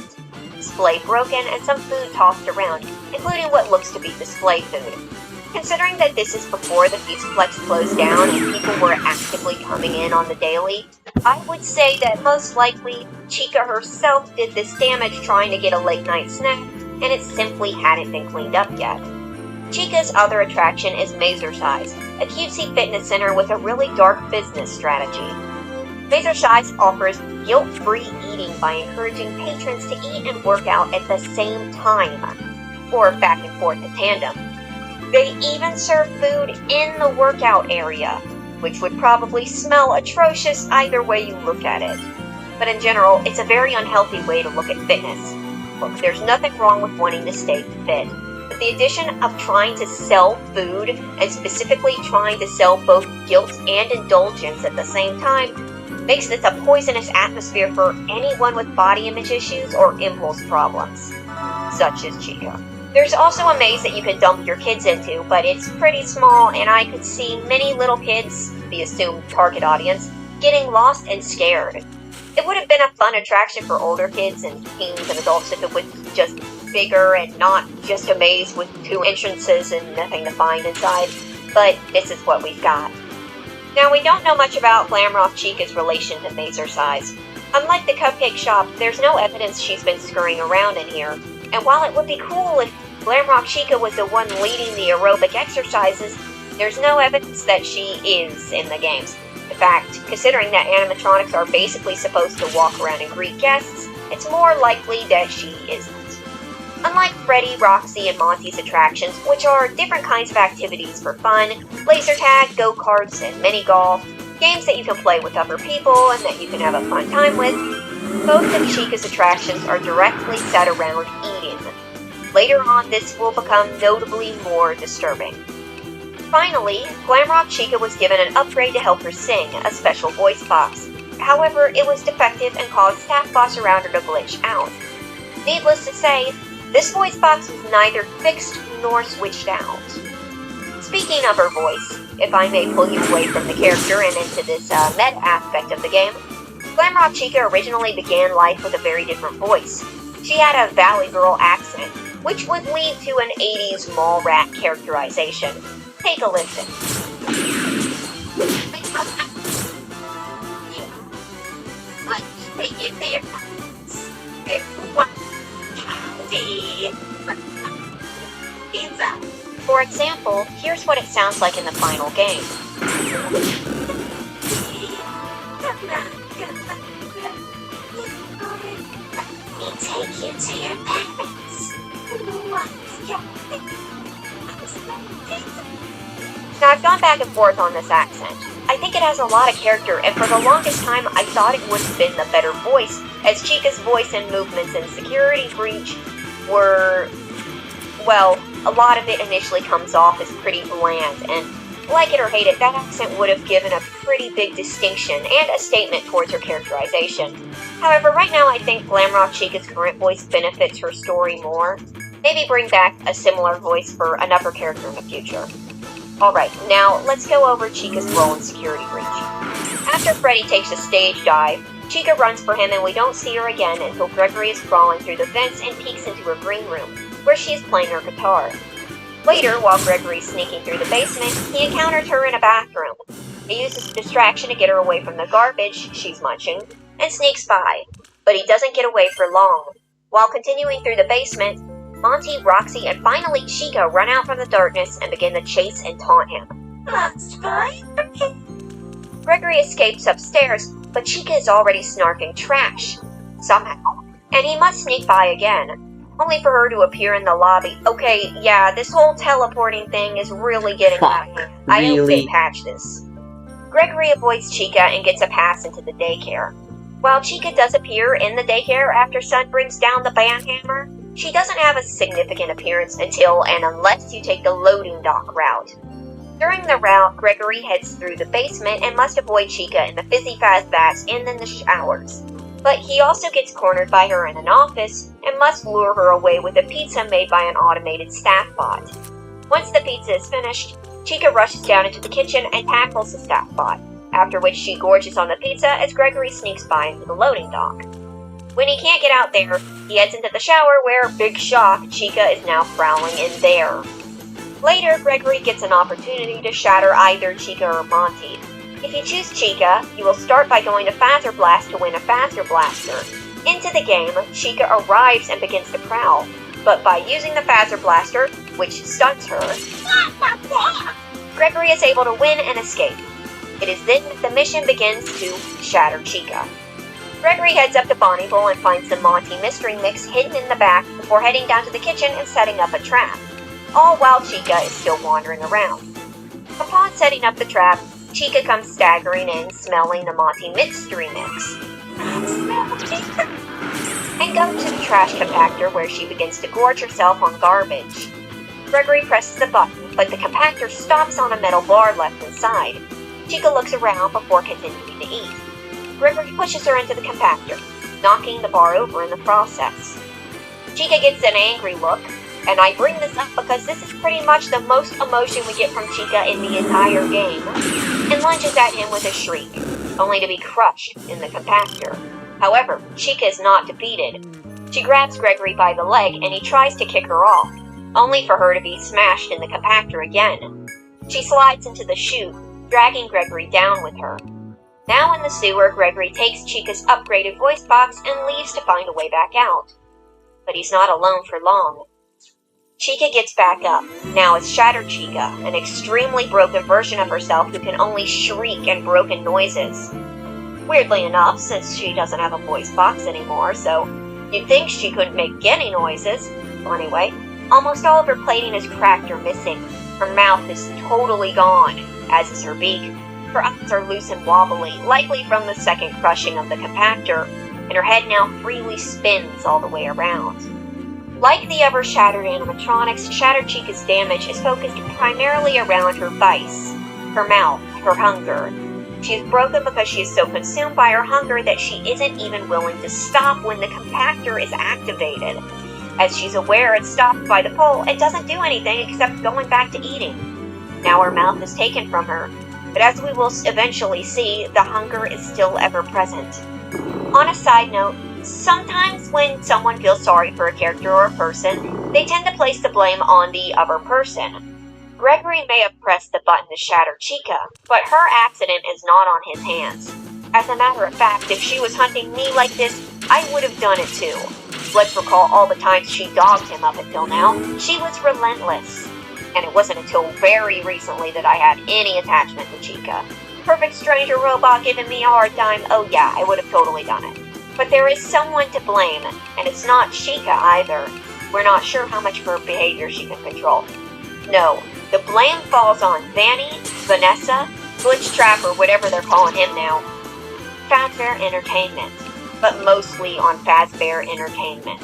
Display broken and some food tossed around, including what looks to be display food. Considering that this is before the Fuseplex closed down and people were actively coming in on the daily, I would say that most likely Chica herself did this damage trying to get a late night snack, and it simply hadn't been cleaned up yet. Chica's other attraction is Mazercise, a cutesy fitness center with a really dark business strategy. Mazercise offers guilt-free eating by encouraging patrons to eat and work out at the same time, or back and forth in tandem. They even serve food in the workout area, which would probably smell atrocious either way you look at it. But in general, it's a very unhealthy way to look at fitness. Look, there's nothing wrong with wanting to stay fit, but the addition of trying to sell food, and specifically trying to sell both guilt and indulgence at the same time, makes this a poisonous atmosphere for anyone with body image issues or impulse problems, such as Chica. There's also a maze that you can dump your kids into, but it's pretty small, and I could see many little kids, the assumed target audience, getting lost and scared. It would have been a fun attraction for older kids and teens and adults if it was just bigger and not just a maze with 2 entrances and nothing to find inside, but this is what we've got. Now, we don't know much about Glamrock Chica's relation to Mazercise. Unlike the cupcake shop, there's no evidence she's been scurrying around in here, and while it would be cool if Glamrock Chica was the one leading the aerobic exercises, there's no evidence that she is in the games. In fact, considering that animatronics are basically supposed to walk around and greet guests, it's more likely that she isn't. Unlike Freddy, Roxy, and Monty's attractions, which are different kinds of activities for fun, laser tag, go-karts, and mini-golf, games that you can play with other people and that you can have a fun time with, both of Chica's attractions are directly set around eating. Later on, this will become notably more disturbing. Finally, Glamrock Chica was given an upgrade to help her sing, a special voice box. However, it was defective and caused staff bots around her to glitch out. Needless to say, this voice box was neither fixed nor switched out. Speaking of her voice, if I may pull you away from the character and into this meta aspect of the game, Glamrock Chica originally began life with a very different voice. She had a Valley Girl accent, which would lead to an 80s mall rat characterization. Take a listen. For example, here's what it sounds like in the final game. Take you to your parents. Now, I've gone back and forth on this accent. I think it has a lot of character, and for the longest time, I thought it would have been the better voice, as Chica's voice and movements in Security Breach were, well, a lot of it initially comes off as pretty bland, and like it or hate it, that accent would have given a pretty big distinction and a statement towards her characterization. However, right now I think Glamrock Chica's current voice benefits her story more. Maybe bring back a similar voice for another character in the future. Alright, now let's go over Chica's role in Security Breach. After Freddy takes a stage dive, Chica runs for him and we don't see her again until Gregory is crawling through the vents and peeks into her green room, where she is playing her guitar. Later, while Gregory's sneaking through the basement, he encounters her in a bathroom. He uses the distraction to get her away from the garbage she's munching, and sneaks by. But he doesn't get away for long. While continuing through the basement, Monty, Roxy, and finally Chica run out from the darkness and begin to chase and taunt him. That's fine. Gregory escapes upstairs, but Chica is already snarking trash. Somehow. And he must sneak by again, only for her to appear in the lobby. Okay, yeah, this whole teleporting thing is really getting out of hand. I hope they patch this. Gregory avoids Chica and gets a pass into the daycare. While Chica does appear in the daycare after Sun brings down the band hammer, she doesn't have a significant appearance until and unless you take the loading dock route. During the route, Gregory heads through the basement and must avoid Chica in the fizzy fast baths and in the showers. But he also gets cornered by her in an office and must lure her away with a pizza made by an automated staff bot. Once the pizza is finished, Chica rushes down into the kitchen and tackles the staff bot, after which she gorges on the pizza as Gregory sneaks by into the loading dock. When he can't get out there, he heads into the shower where, big shock, Chica is now prowling in there. Later, Gregory gets an opportunity to shatter either Chica or Monty. If you choose Chica, you will start by going to Phaser Blast to win a Phaser Blaster. Into the game, Chica arrives and begins to prowl, but by using the Phaser Blaster, which stuns her, Gregory is able to win and escape. It is then that the mission begins to shatter Chica. Gregory heads up to Bonnieville and finds the Monty mystery mix hidden in the back before heading down to the kitchen and setting up a trap, all while Chica is still wandering around. Upon setting up the trap, Chica comes staggering in, smelling the Monty mystery mix, and goes to the trash compactor where she begins to gorge herself on garbage. Gregory presses the button, but the compactor stops on a metal bar left inside. Chica looks around before continuing to eat. Gregory pushes her into the compactor, knocking the bar over in the process. Chica gets an angry look, and I bring this up because this is pretty much the most emotion we get from Chica in the entire game, and lunges at him with a shriek, only to be crushed in the compactor. However, Chica is not defeated. She grabs Gregory by the leg and he tries to kick her off, only for her to be smashed in the compactor again. She slides into the chute, dragging Gregory down with her. Now in the sewer, Gregory takes Chica's upgraded voice box and leaves to find a way back out. But he's not alone for long. Chica gets back up, now as Shattered Chica, an extremely broken version of herself who can only shriek and broken noises. Weirdly enough, since she doesn't have a voice box anymore, so you'd think she couldn't make any noises. Well, anyway, almost all of her plating is cracked or missing. Her mouth is totally gone, as is her beak. Her eyes are loose and wobbly, likely from the second crushing of the compactor, and her head now freely spins all the way around. Like the other Shattered animatronics, Shattered Chica's damage is focused primarily around her vice, her mouth, her hunger. She is broken because she is so consumed by her hunger that she isn't even willing to stop when the compactor is activated. As she's aware it's stopped by the pole, it doesn't do anything except going back to eating. Now her mouth is taken from her, but as we will eventually see, the hunger is still ever present. On a side note, sometimes when someone feels sorry for a character or a person, they tend to place the blame on the other person. Gregory may have pressed the button to shatter Chica, but her accident is not on his hands. As a matter of fact, if she was hunting me like this, I would have done it too. Let's recall all the times she dogged him up until now. She was relentless. And it wasn't until very recently that I had any attachment to Chica. Perfect stranger robot giving me a hard time, oh yeah, I would have totally done it. But there is someone to blame, and it's not Chica either. We're not sure how much of her behavior she can control. No, the blame falls on Vanny, Vanessa, Glitch Trap, or whatever they're calling him now. Fazbear Entertainment, but mostly on Fazbear Entertainment,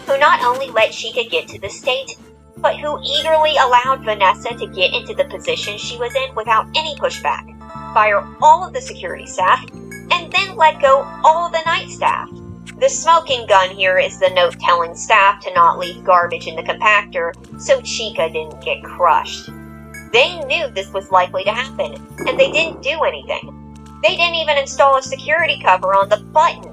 who not only let Chica get to the state, but who eagerly allowed Vanessa to get into the position she was in without any pushback, fire all of the security staff, and then let go all of the night staff. The smoking gun here is the note telling staff to not leave garbage in the compactor so Chica didn't get crushed. They knew this was likely to happen, and they didn't do anything. They didn't even install a security cover on the button.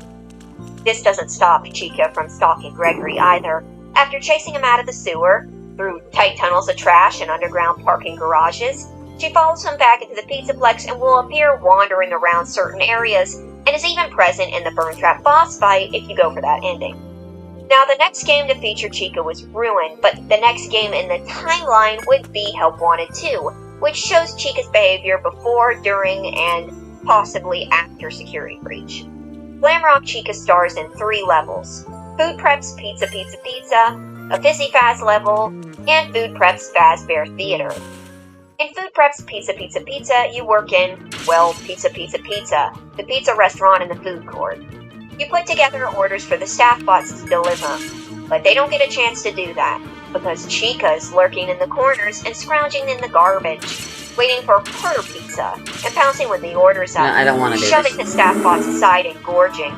This doesn't stop Chica from stalking Gregory either. After chasing him out of the sewer, through tight tunnels of trash and underground parking garages. She follows him back into the Pizzaplex and will appear wandering around certain areas, and is even present in the Burn Trap boss fight if you go for that ending. Now, the next game to feature Chica was ruined, but the next game in the timeline would be Help Wanted 2, which shows Chica's behavior before, during, and possibly after Security Breach. Glamrock Chica stars in 3 levels: Food Prep's Pizza Pizza Pizza, a Fizzy Faz level, and Food Prep's Fazbear Theater. In Food Prep's Pizza Pizza Pizza, you work in, well, Pizza Pizza Pizza, the pizza restaurant in the food court. You put together orders for the staff bots to deliver, but they don't get a chance to do that, because Chica is lurking in the corners and scrounging in the garbage, waiting for her pizza, and pouncing when the orders up, No, I don't want to do shoving this. the staff bots aside and gorging.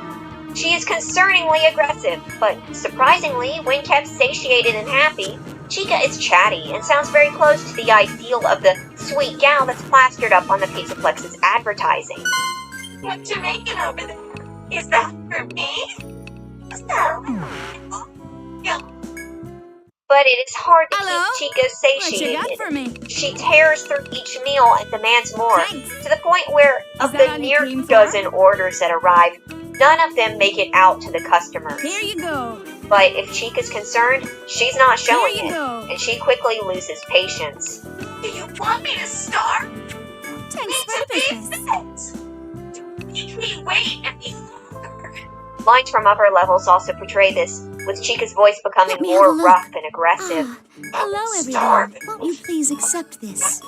She is concerningly aggressive, but surprisingly, when kept satiated and happy, Chica is chatty and sounds very close to the ideal of the sweet gal that's plastered up on the Pizzaplex's advertising. What you making over there? Is that for me? But it is hard to Hello? keep Chica What you got satiated. for me? She tears through each meal and demands more, Thanks. to the point where of that the all you near came for? dozen orders that arrive, none of them make it out to the customers. Here you go. But if Chica's concerned, she's not showing Here you it, go. and she quickly loses patience. Do you want me to starve? Thanks for the business. Make me wait any longer. Lines from upper levels also portray this, with Chica's voice becoming Let me more have a look. rough and aggressive. Hello, everyone. Won't you please accept this?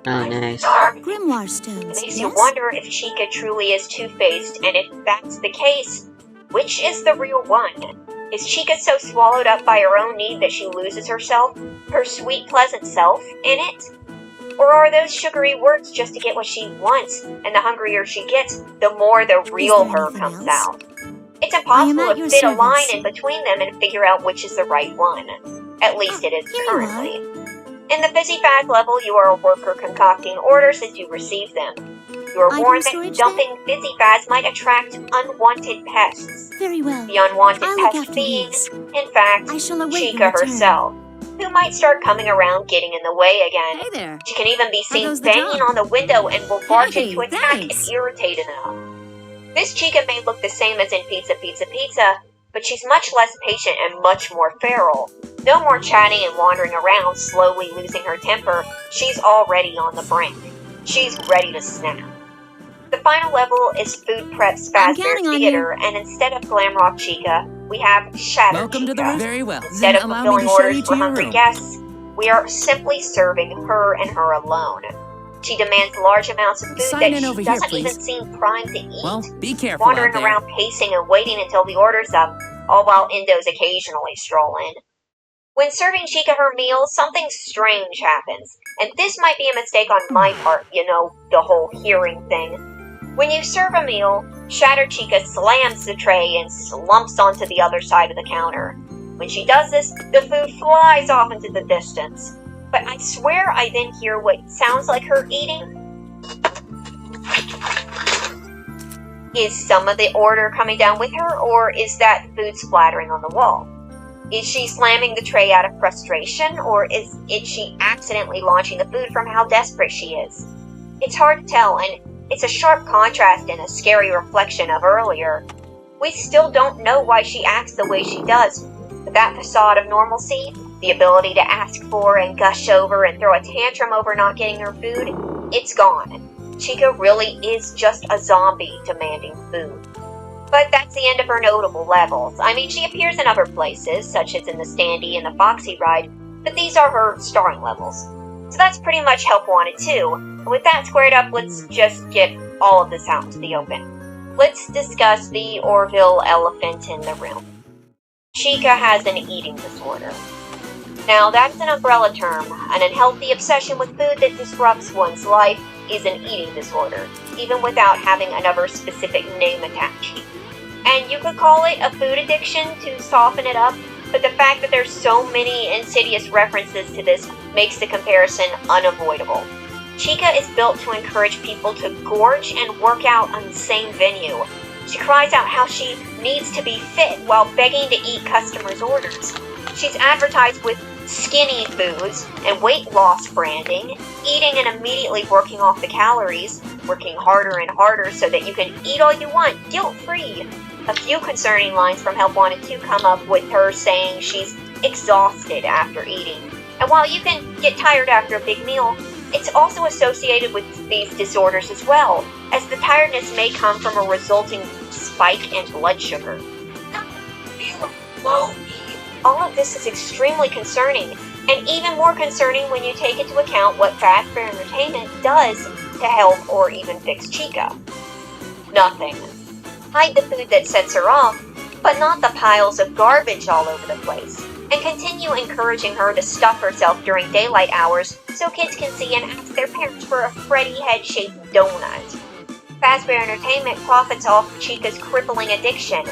Oh, nice. Grimoire It stones, makes you yes? wonder if Chica truly is two-faced, and if that's the case, which is the real one? Is Chica so swallowed up by her own need that she loses herself, her sweet, pleasant self, in it? Or are those sugary words just to get what she wants, and the hungrier she gets, the more the real there her anything comes else? out? It's impossible at to your fit a line service. in between them and figure out which is the right one. At least it is Here you currently. In the Fizzy Faz level, you are a worker concocting orders as you receive them. You are Item warned that storage dumping Fizzy Faz might attract unwanted pests. Very well. The unwanted I'll look pest after being, these. in fact, I shall await Chica your return. herself, who might start coming around getting in the way again. Hey there. She can even be How seen goes the banging job? on the window and will barge Hey, in to attack thanks. if irritated enough. This Chica may look the same as in Pizza Pizza Pizza, but she's much less patient and much more feral. No more chatting and wandering around, slowly losing her temper. She's already on the brink. She's ready to snap. The final level is Food Prep's I'm Fazbear counting on Theater, and instead of Glamrock Chica, we have Shatter Welcome to the Chica. room. Very well. Instead Then of allow me fulfilling to show orders you for to your hungry room. guests, we are simply serving her and her alone. She demands large amounts of food Sign that in she over here, doesn't even please. seem primed to eat. Well, be careful Wandering out there. around pacing and waiting until the order's up, all while Endos occasionally stroll in. When serving Chica her meal, something strange happens, and this might be a mistake on my part, you know, the whole hearing thing. When you serve a meal, Shatter Chica slams the tray and slumps onto the other side of the counter. When she does this, the food flies off into the distance. But I swear I then hear what sounds like her eating. Is some of the order coming down with her, or is that food splattering on the wall? Is she slamming the tray out of frustration, or is she accidentally launching the food from how desperate she is? It's hard to tell, and it's a sharp contrast and a scary reflection of earlier. We still don't know why she acts the way she does, but that facade of normalcy, the ability to ask for and gush over and throw a tantrum over not getting her food, it's gone. Chica really is just a zombie demanding food. But that's the end of her notable levels. I mean, she appears in other places, such as in the Standy and the Foxy ride, but these are her starring levels. So that's pretty much Help Wanted 2. And with that squared up, let's just get all of this out into the open. Let's discuss the Orville elephant in the room. Chica has an eating disorder. Now, that's an umbrella term. An unhealthy obsession with food that disrupts one's life is an eating disorder, even without having another specific name attached. And you could call it a food addiction to soften it up, but the fact that there's so many insidious references to this makes the comparison unavoidable. Chica is built to encourage people to gorge and work out on the same venue. She cries out how she needs to be fit while begging to eat customers' orders. She's advertised with skinny foods, and weight loss branding, eating and immediately working off the calories, working harder and harder so that you can eat all you want, guilt-free. A few concerning lines from Help Wanted 2 come up with her saying she's exhausted after eating. And while you can get tired after a big meal, it's also associated with these disorders as well, as the tiredness may come from a resulting spike in blood sugar. All of this is extremely concerning, and even more concerning when you take into account what Fazbear Entertainment does to help or even fix Chica. Nothing. Hide the food that sets her off, but not the piles of garbage all over the place, and continue encouraging her to stuff herself during daylight hours so kids can see and ask their parents for a Freddy head-shaped donut. Fazbear Entertainment profits off Chica's crippling addiction,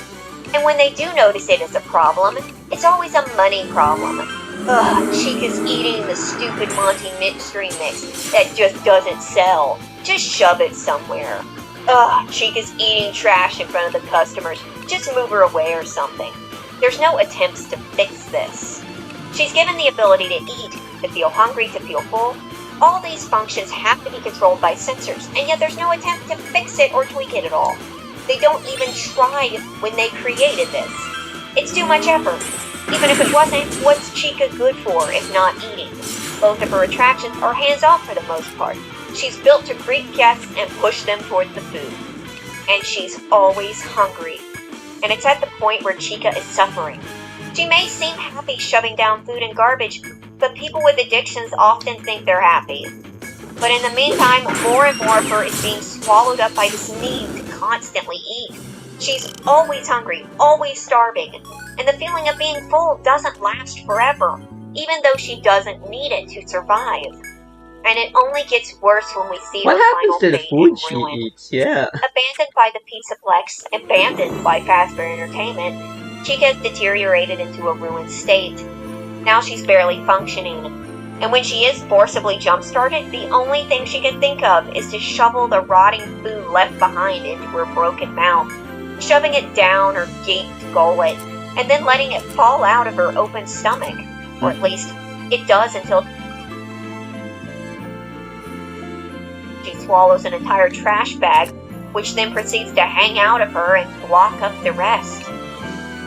and when they do notice it as a problem, it's always a money problem. Ugh, Chica's eating the stupid Monty mystery mix that just doesn't sell. Just shove it somewhere. Ugh, Chica's eating trash in front of the customers. Just move her away or something. There's no attempts to fix this. She's given the ability to eat, to feel hungry, to feel full. All these functions have to be controlled by sensors, and yet there's no attempt to fix it or tweak it at all. They don't even try when they created this. It's too much effort. Even if it wasn't, what's Chica good for if not eating? Both of her attractions are hands-off for the most part. She's built to greet guests and push them towards the food. And she's always hungry. And it's at the point where Chica is suffering. She may seem happy shoving down food and garbage, but people with addictions often think they're happy. But in the meantime, more and more of her is being swallowed up by this need to constantly eat. She's always hungry, always starving, and the feeling of being full doesn't last forever, even though she doesn't need it to survive. And it only gets worse when we see What her happens final to the fate food in she ruin. eats? Yeah. Abandoned by the Pizzaplex, abandoned by Fazbear Entertainment, Chica has deteriorated into a ruined state. Now she's barely functioning, and when she is forcibly jump-started, the only thing she can think of is to shovel the rotting food left behind into her broken mouth, shoving it down her gaped gullet, and then letting it fall out of her open stomach. Or at least, it does until she swallows an entire trash bag, which then proceeds to hang out of her and block up the rest.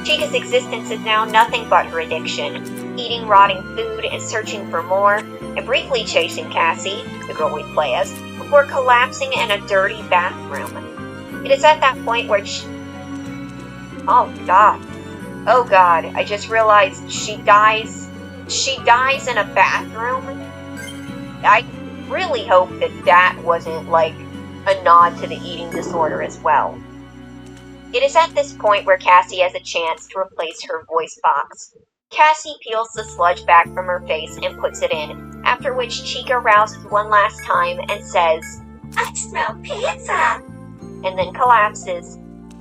Chica's existence is now nothing but her addiction, eating rotting food and searching for more, and briefly chasing Cassie, the girl we play as, before collapsing in a dirty bathroom. It is at that point where Oh God, I just realized she dies in a bathroom. I really hope that wasn't like a nod to the eating disorder as well. It is at this point where Cassie has a chance to replace her voice box. Cassie peels the sludge back from her face and puts it in, after which Chica rouses one last time and says, I smell pizza! and then collapses.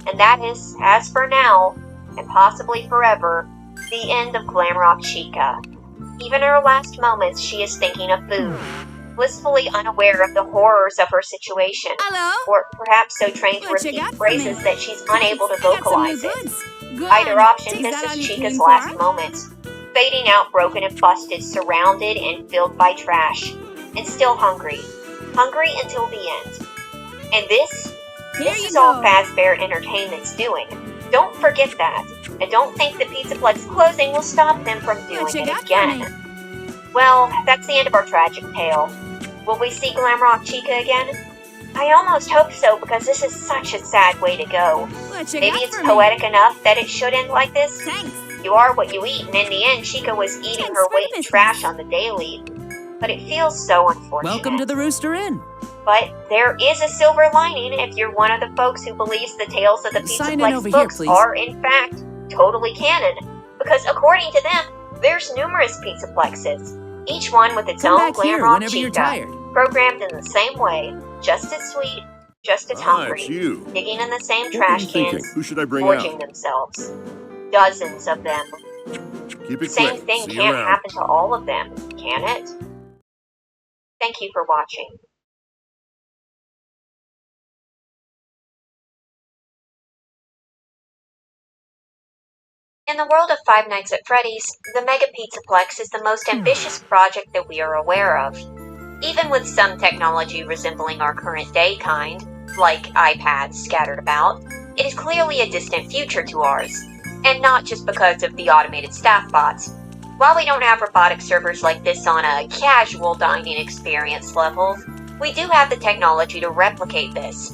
And that is, as for now, and possibly forever, the end of Glamrock Chica. Even in her last moments, she is thinking of food, blissfully unaware of the horrors of her situation, Hello? or perhaps so trained to What you repeat got for phrases me? that she's unable to I got some new vocalize it. goods. Go Either on. option Is that all misses you Chica's came last for? moments, fading out broken and busted, surrounded and filled by trash, and still hungry. Hungry until the end. And this Here you is all go. Fazbear Entertainment's doing. Don't forget that, and don't think the Pizzaplex closing will stop them from doing What you it got for again. me? Well, that's the end of our tragic tale. Will we see Glamrock Chica again? I almost hope so, because this is such a sad way to go. What you Maybe got it's for me? poetic enough that it should end like this? Thanks. You are what you eat, and in the end, Chica was eating Thanks her for weight the in business. trash on the daily. But it feels so unfortunate. Welcome to the Rooster Inn. But there is a silver lining if you're one of the folks who believes the tales of the Sign in over Pizzaplex here, books please. are, in fact, totally canon. Because according to them, there's numerous Pizzaplexes, each one with its Come own back here Glamrock whenever you're Chica, tired. programmed in the same way, just as sweet, just as hungry, it's you. digging in the same What were trash you thinking? cans, Who should I bring gorging out? themselves. Dozens of them. Keep The it same quick. thing See you can't around. happen to all of them, can it? Thank you for watching. In the world of Five Nights at Freddy's, the Mega Pizzaplex is the most ambitious project that we are aware of. Even with some technology resembling our current day kind, like iPads scattered about, it is clearly a distant future to ours, and not just because of the automated staff bots. While we don't have robotic servers like this on a casual dining experience level, we do have the technology to replicate this.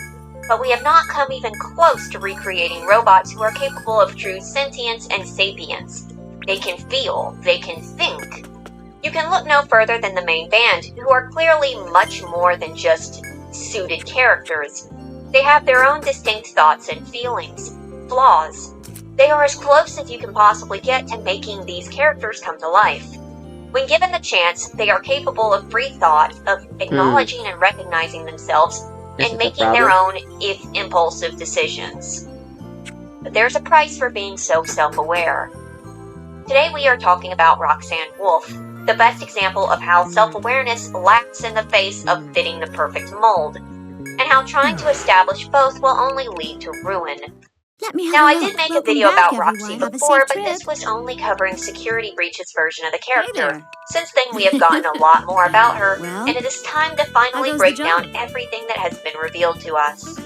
But we have not come even close to recreating robots who are capable of true sentience and sapience. They can feel, they can think. You can look no further than the main band, who are clearly much more than just suited characters. They have their own distinct thoughts and feelings, flaws. They are as close as you can possibly get to making these characters come to life. When given the chance, they are capable of free thought, of acknowledging and recognizing themselves, and making their own, if impulsive, decisions. But there's a price for being so self-aware. Today we are talking about Roxanne Wolf, the best example of how self-awareness lacks in the face of fitting the perfect mold, and how trying to establish both will only lead to ruin. Now, I did make a video about Roxy before, but this was only covering Security Breach's version of the character. Since then, we have gotten a lot more about her, and it is time to finally break down everything that has been revealed to us.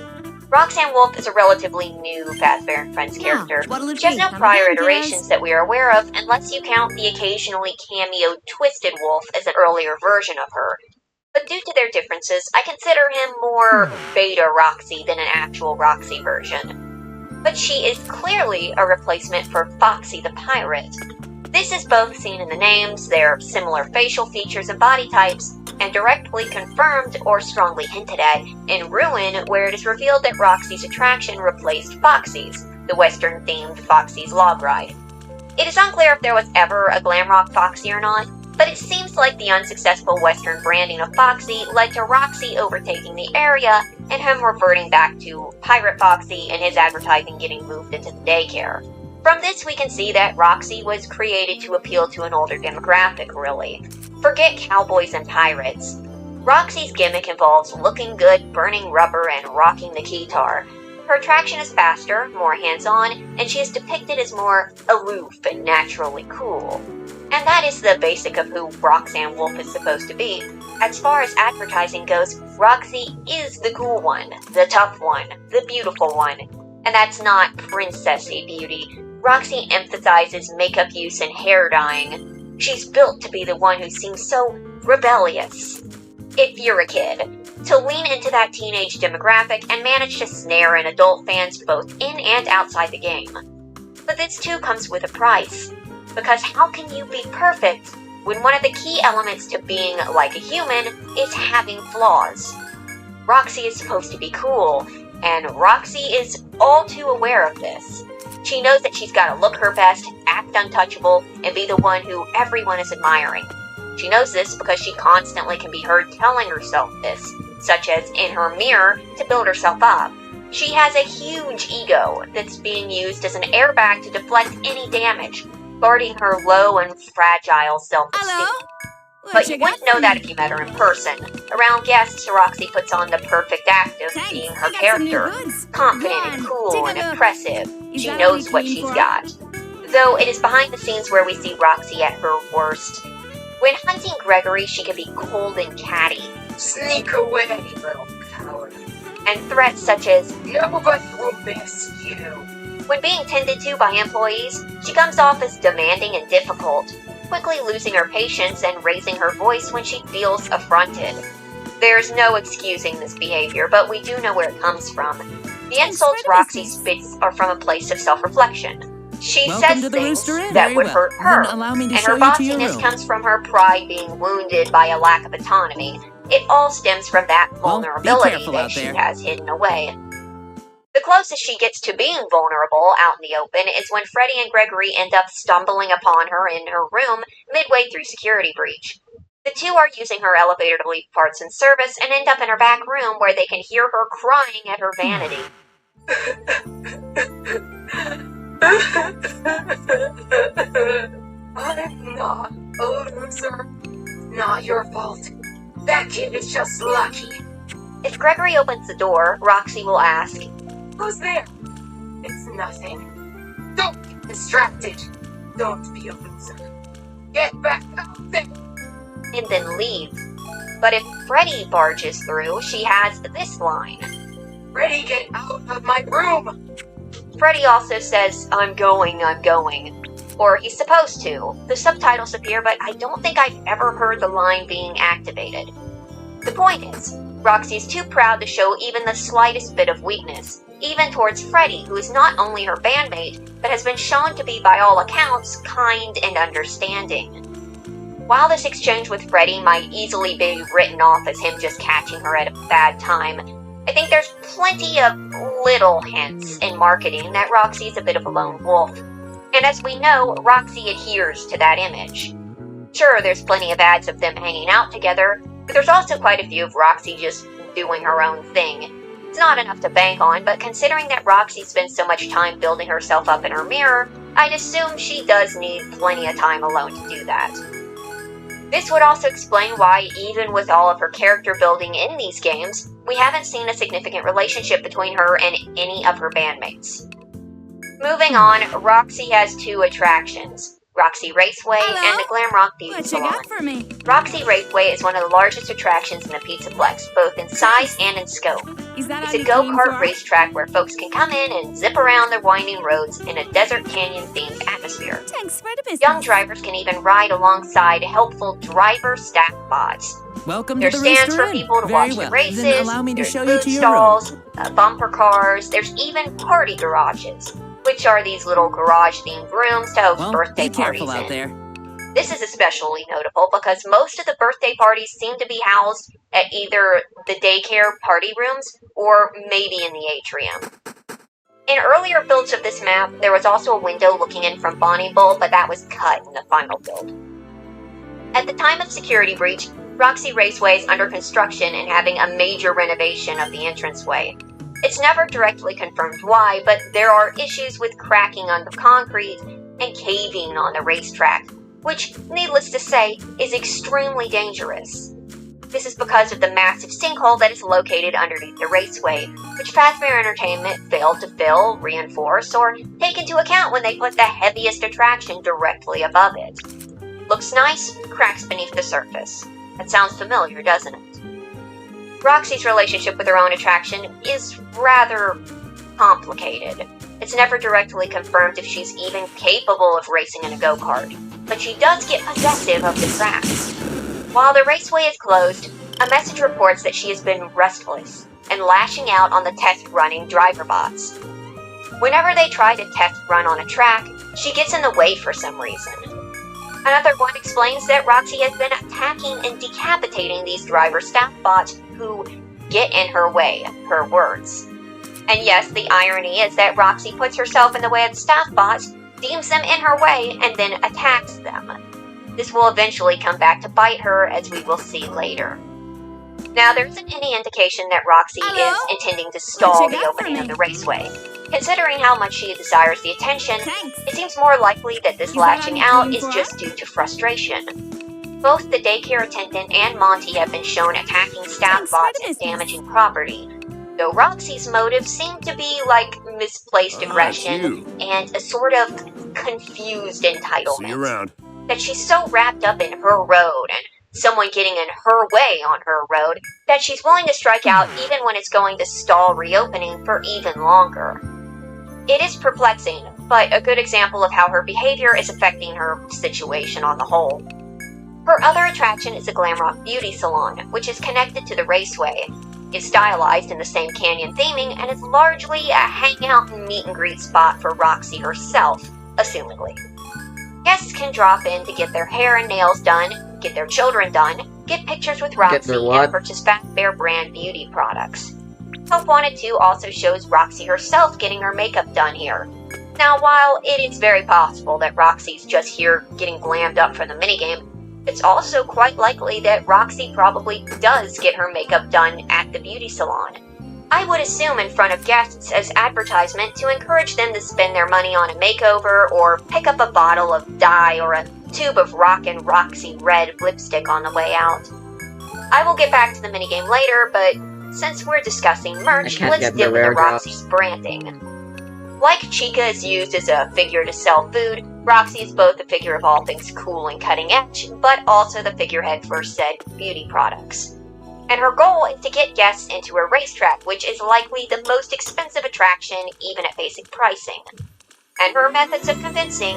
Roxanne Wolf is a relatively new Fazbear and Friends character. She has no prior iterations that we are aware of, unless you count the occasionally cameoed Twisted Wolf as an earlier version of her. But due to their differences, I consider him more Beta Roxy than an actual Roxy version. But she is clearly a replacement for Foxy the Pirate. This is both seen in the names, their similar facial features and body types, and directly confirmed or strongly hinted at in Ruin, where it is revealed that Roxy's attraction replaced Foxy's, the Western-themed Foxy's Log Ride. It is unclear if there was ever a glam rock Foxy or not, but it seems like the unsuccessful Western branding of Foxy led to Roxy overtaking the area and him reverting back to Pirate Foxy and his advertising getting moved into the daycare. From this we can see that Roxy was created to appeal to an older demographic, really. Forget cowboys and pirates. Roxy's gimmick involves looking good, burning rubber, and rocking the keytar. Her attraction is faster, more hands-on, and she is depicted as more aloof and naturally cool. And that is the basic of who Roxanne Wolf is supposed to be. As far as advertising goes, Roxy is the cool one, the tough one, the beautiful one. And that's not princessy beauty. Roxy emphasizes makeup use and hair dyeing. She's built to be the one who seems so rebellious. If you're a kid, to lean into that teenage demographic and manage to snare in adult fans both in and outside the game. But this too comes with a price. Because how can you be perfect when one of the key elements to being like a human is having flaws? Roxy is supposed to be cool, and Roxy is all too aware of this. She knows that she's got to look her best, act untouchable, and be the one who everyone is admiring. She knows this because she constantly can be heard telling herself this, such as in her mirror to build herself up. She has a huge ego that's being used as an airbag to deflect any damage, guarding her low and fragile self-esteem. Hello? But you wouldn't know that if you met her in person. Around guests, Roxy puts on the perfect act of being her character. Confident and cool and impressive. She knows what she's got. Though it is behind the scenes where we see Roxy at her worst. When hunting Gregory, she can be cold and catty. Sneak away, little coward. And threats such as, Nobody will miss you. when being tended to by employees, she comes off as demanding and difficult, quickly losing her patience and raising her voice when she feels affronted. There's no excusing this behavior, but we do know where it comes from. The insults Roxy spits are from a place of self-reflection. She says things that would hurt her, and her bossiness comes from her pride being wounded by a lack of autonomy. It all stems from that vulnerability that she has hidden away. The closest she gets to being vulnerable out in the open is when Freddy and Gregory end up stumbling upon her in her room midway through Security Breach. The two are using her elevator to leave parts in service and end up in her back room where they can hear her crying at her vanity. I'm not a loser. Not your fault. That kid is just lucky. If Gregory opens the door, Roxy will ask, Who's there? It's nothing. Don't get distracted. Don't be a loser. Get back out there. And then leaves. But if Freddy barges through, she has this line. Freddy, get out of my room. Freddy also says, I'm going. Or he's supposed to. The subtitles appear, but I don't think I've ever heard the line being activated. The point is, Roxy is too proud to show even the slightest bit of weakness, even towards Freddy, who is not only her bandmate, but has been shown to be, by all accounts, kind and understanding. While this exchange with Freddy might easily be written off as him just catching her at a bad time, I think there's plenty of little hints in marketing that Roxy is a bit of a lone wolf. And as we know, Roxy adheres to that image. Sure, there's plenty of ads of them hanging out together, but there's also quite a few of Roxy just doing her own thing. It's not enough to bank on, but considering that Roxy spends so much time building herself up in her mirror, I'd assume she does need plenty of time alone to do that. This would also explain why, even with all of her character building in these games, we haven't seen a significant relationship between her and any of her bandmates. Moving on, Roxy has two attractions, Roxy Raceway and the Glam Rock Beauty What you Salon. got for me? Roxy Raceway is one of the largest attractions in the Pizzaplex, both in size and in scope. Is that It's all a you came go-kart for? racetrack where folks can come in and zip around the winding roads in a desert canyon-themed atmosphere. Thanks for the business. Young drivers can even ride alongside helpful driver staff bots. Welcome There's to the stands Rooster for Inn. people to Very watch well. the races, Then allow me to there's show you food to your stalls, room. bumper cars, there's even party garages, which are these little garage-themed rooms to host Well, birthday be careful parties out in. there. This is especially notable because most of the birthday parties seem to be housed at either the daycare party rooms or maybe in the atrium. In earlier builds of this map, there was also a window looking in from Bonnie Bowl, but that was cut in the final build. At the time of Security Breach, Roxy Raceway is under construction and having a major renovation of the entranceway. It's never directly confirmed why, but there are issues with cracking on the concrete and caving on the racetrack, which, needless to say, is extremely dangerous. This is because of the massive sinkhole that is located underneath the raceway, which Fazbear Entertainment failed to fill, reinforce, or take into account when they put the heaviest attraction directly above it. Looks nice, cracks beneath the surface. That sounds familiar, doesn't it? Roxy's relationship with her own attraction is rather complicated. It's never directly confirmed if she's even capable of racing in a go-kart, but she does get possessive of the track. While the raceway is closed, a message reports that she has been restless and lashing out on the test-running driver bots. Whenever they try to test run on a track, she gets in the way for some reason. Another one explains that Roxy has been attacking and decapitating these driver staff bots who get in her way, her words. And yes, the irony is that Roxy puts herself in the way of the staff bots, deems them in her way, and then attacks them. This will eventually come back to bite her, as we will see later. Now, there isn't any indication that Roxy is intending to stall the opening of the raceway. Considering how much she desires the attention, it seems more likely that this lashing out is just due to frustration. Both the daycare attendant and Monty have been shown attacking staff bots and damaging property, though Roxy's motives seem to be like misplaced aggression and a sort of confused entitlement. See you around. That she's so wrapped up in her road and someone getting in her way on her road that she's willing to strike out even when it's going to stall reopening for even longer. It is perplexing, but a good example of how her behavior is affecting her situation on the whole. Her other attraction is the Glam Rock Beauty Salon, which is connected to the raceway, is stylized in the same canyon theming, and is largely a hangout and meet and greet spot for Roxy herself, assumingly. Guests can drop in to get their hair and nails done, get their children done, get pictures with Roxy, and purchase Fazbear brand beauty products. Help Wanted 2 also shows Roxy herself getting her makeup done here. Now, while it is very possible that Roxy's just here getting glammed up for the minigame, it's also quite likely that Roxy probably does get her makeup done at the beauty salon. I would assume in front of guests as advertisement to encourage them to spend their money on a makeover or pick up a bottle of dye or a tube of Rockin' Roxy red lipstick on the way out. I will get back to the minigame later, but since we're discussing merch, let's dip into Roxy's branding. Like Chica is used as a figure to sell food, Roxy is both a figure of all things cool and cutting edge, but also the figurehead for said beauty products. And her goal is to get guests into a racetrack, which is likely the most expensive attraction even at basic pricing. And her methods of convincing: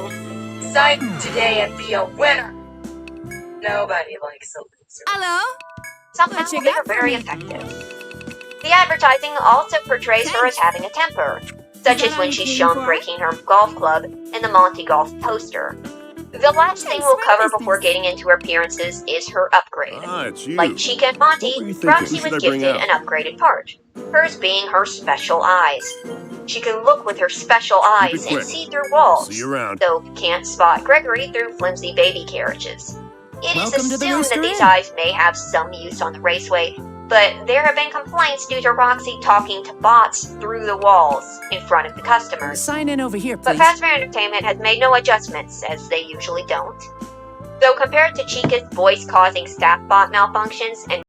Sign today and be a winner. Nobody likes a loser. Hello? somehow What you they got are for very me? effective. The advertising also portrays her as having a temper, such as when she's shown breaking her golf club in the Monty Golf poster. The last thing we'll cover before getting into her appearances is her upgrade. Ah, it's you. Like Chica and Monty, What were you thinking? Roxy Who should was I bring gifted out? an upgraded part, hers being her special eyes. She can look with her special eyes and quick. see through walls, See you around. though can't spot Gregory through flimsy baby carriages. It is Welcome to the assumed Rooster that these Inn. eyes may have some use on the raceway, but there have been complaints due to Roxy talking to bots through the walls in front of the customers. Sign in over here, But please. Fazbear Entertainment has made no adjustments, as they usually don't. Though compared to Chica's voice-causing staff bot malfunctions and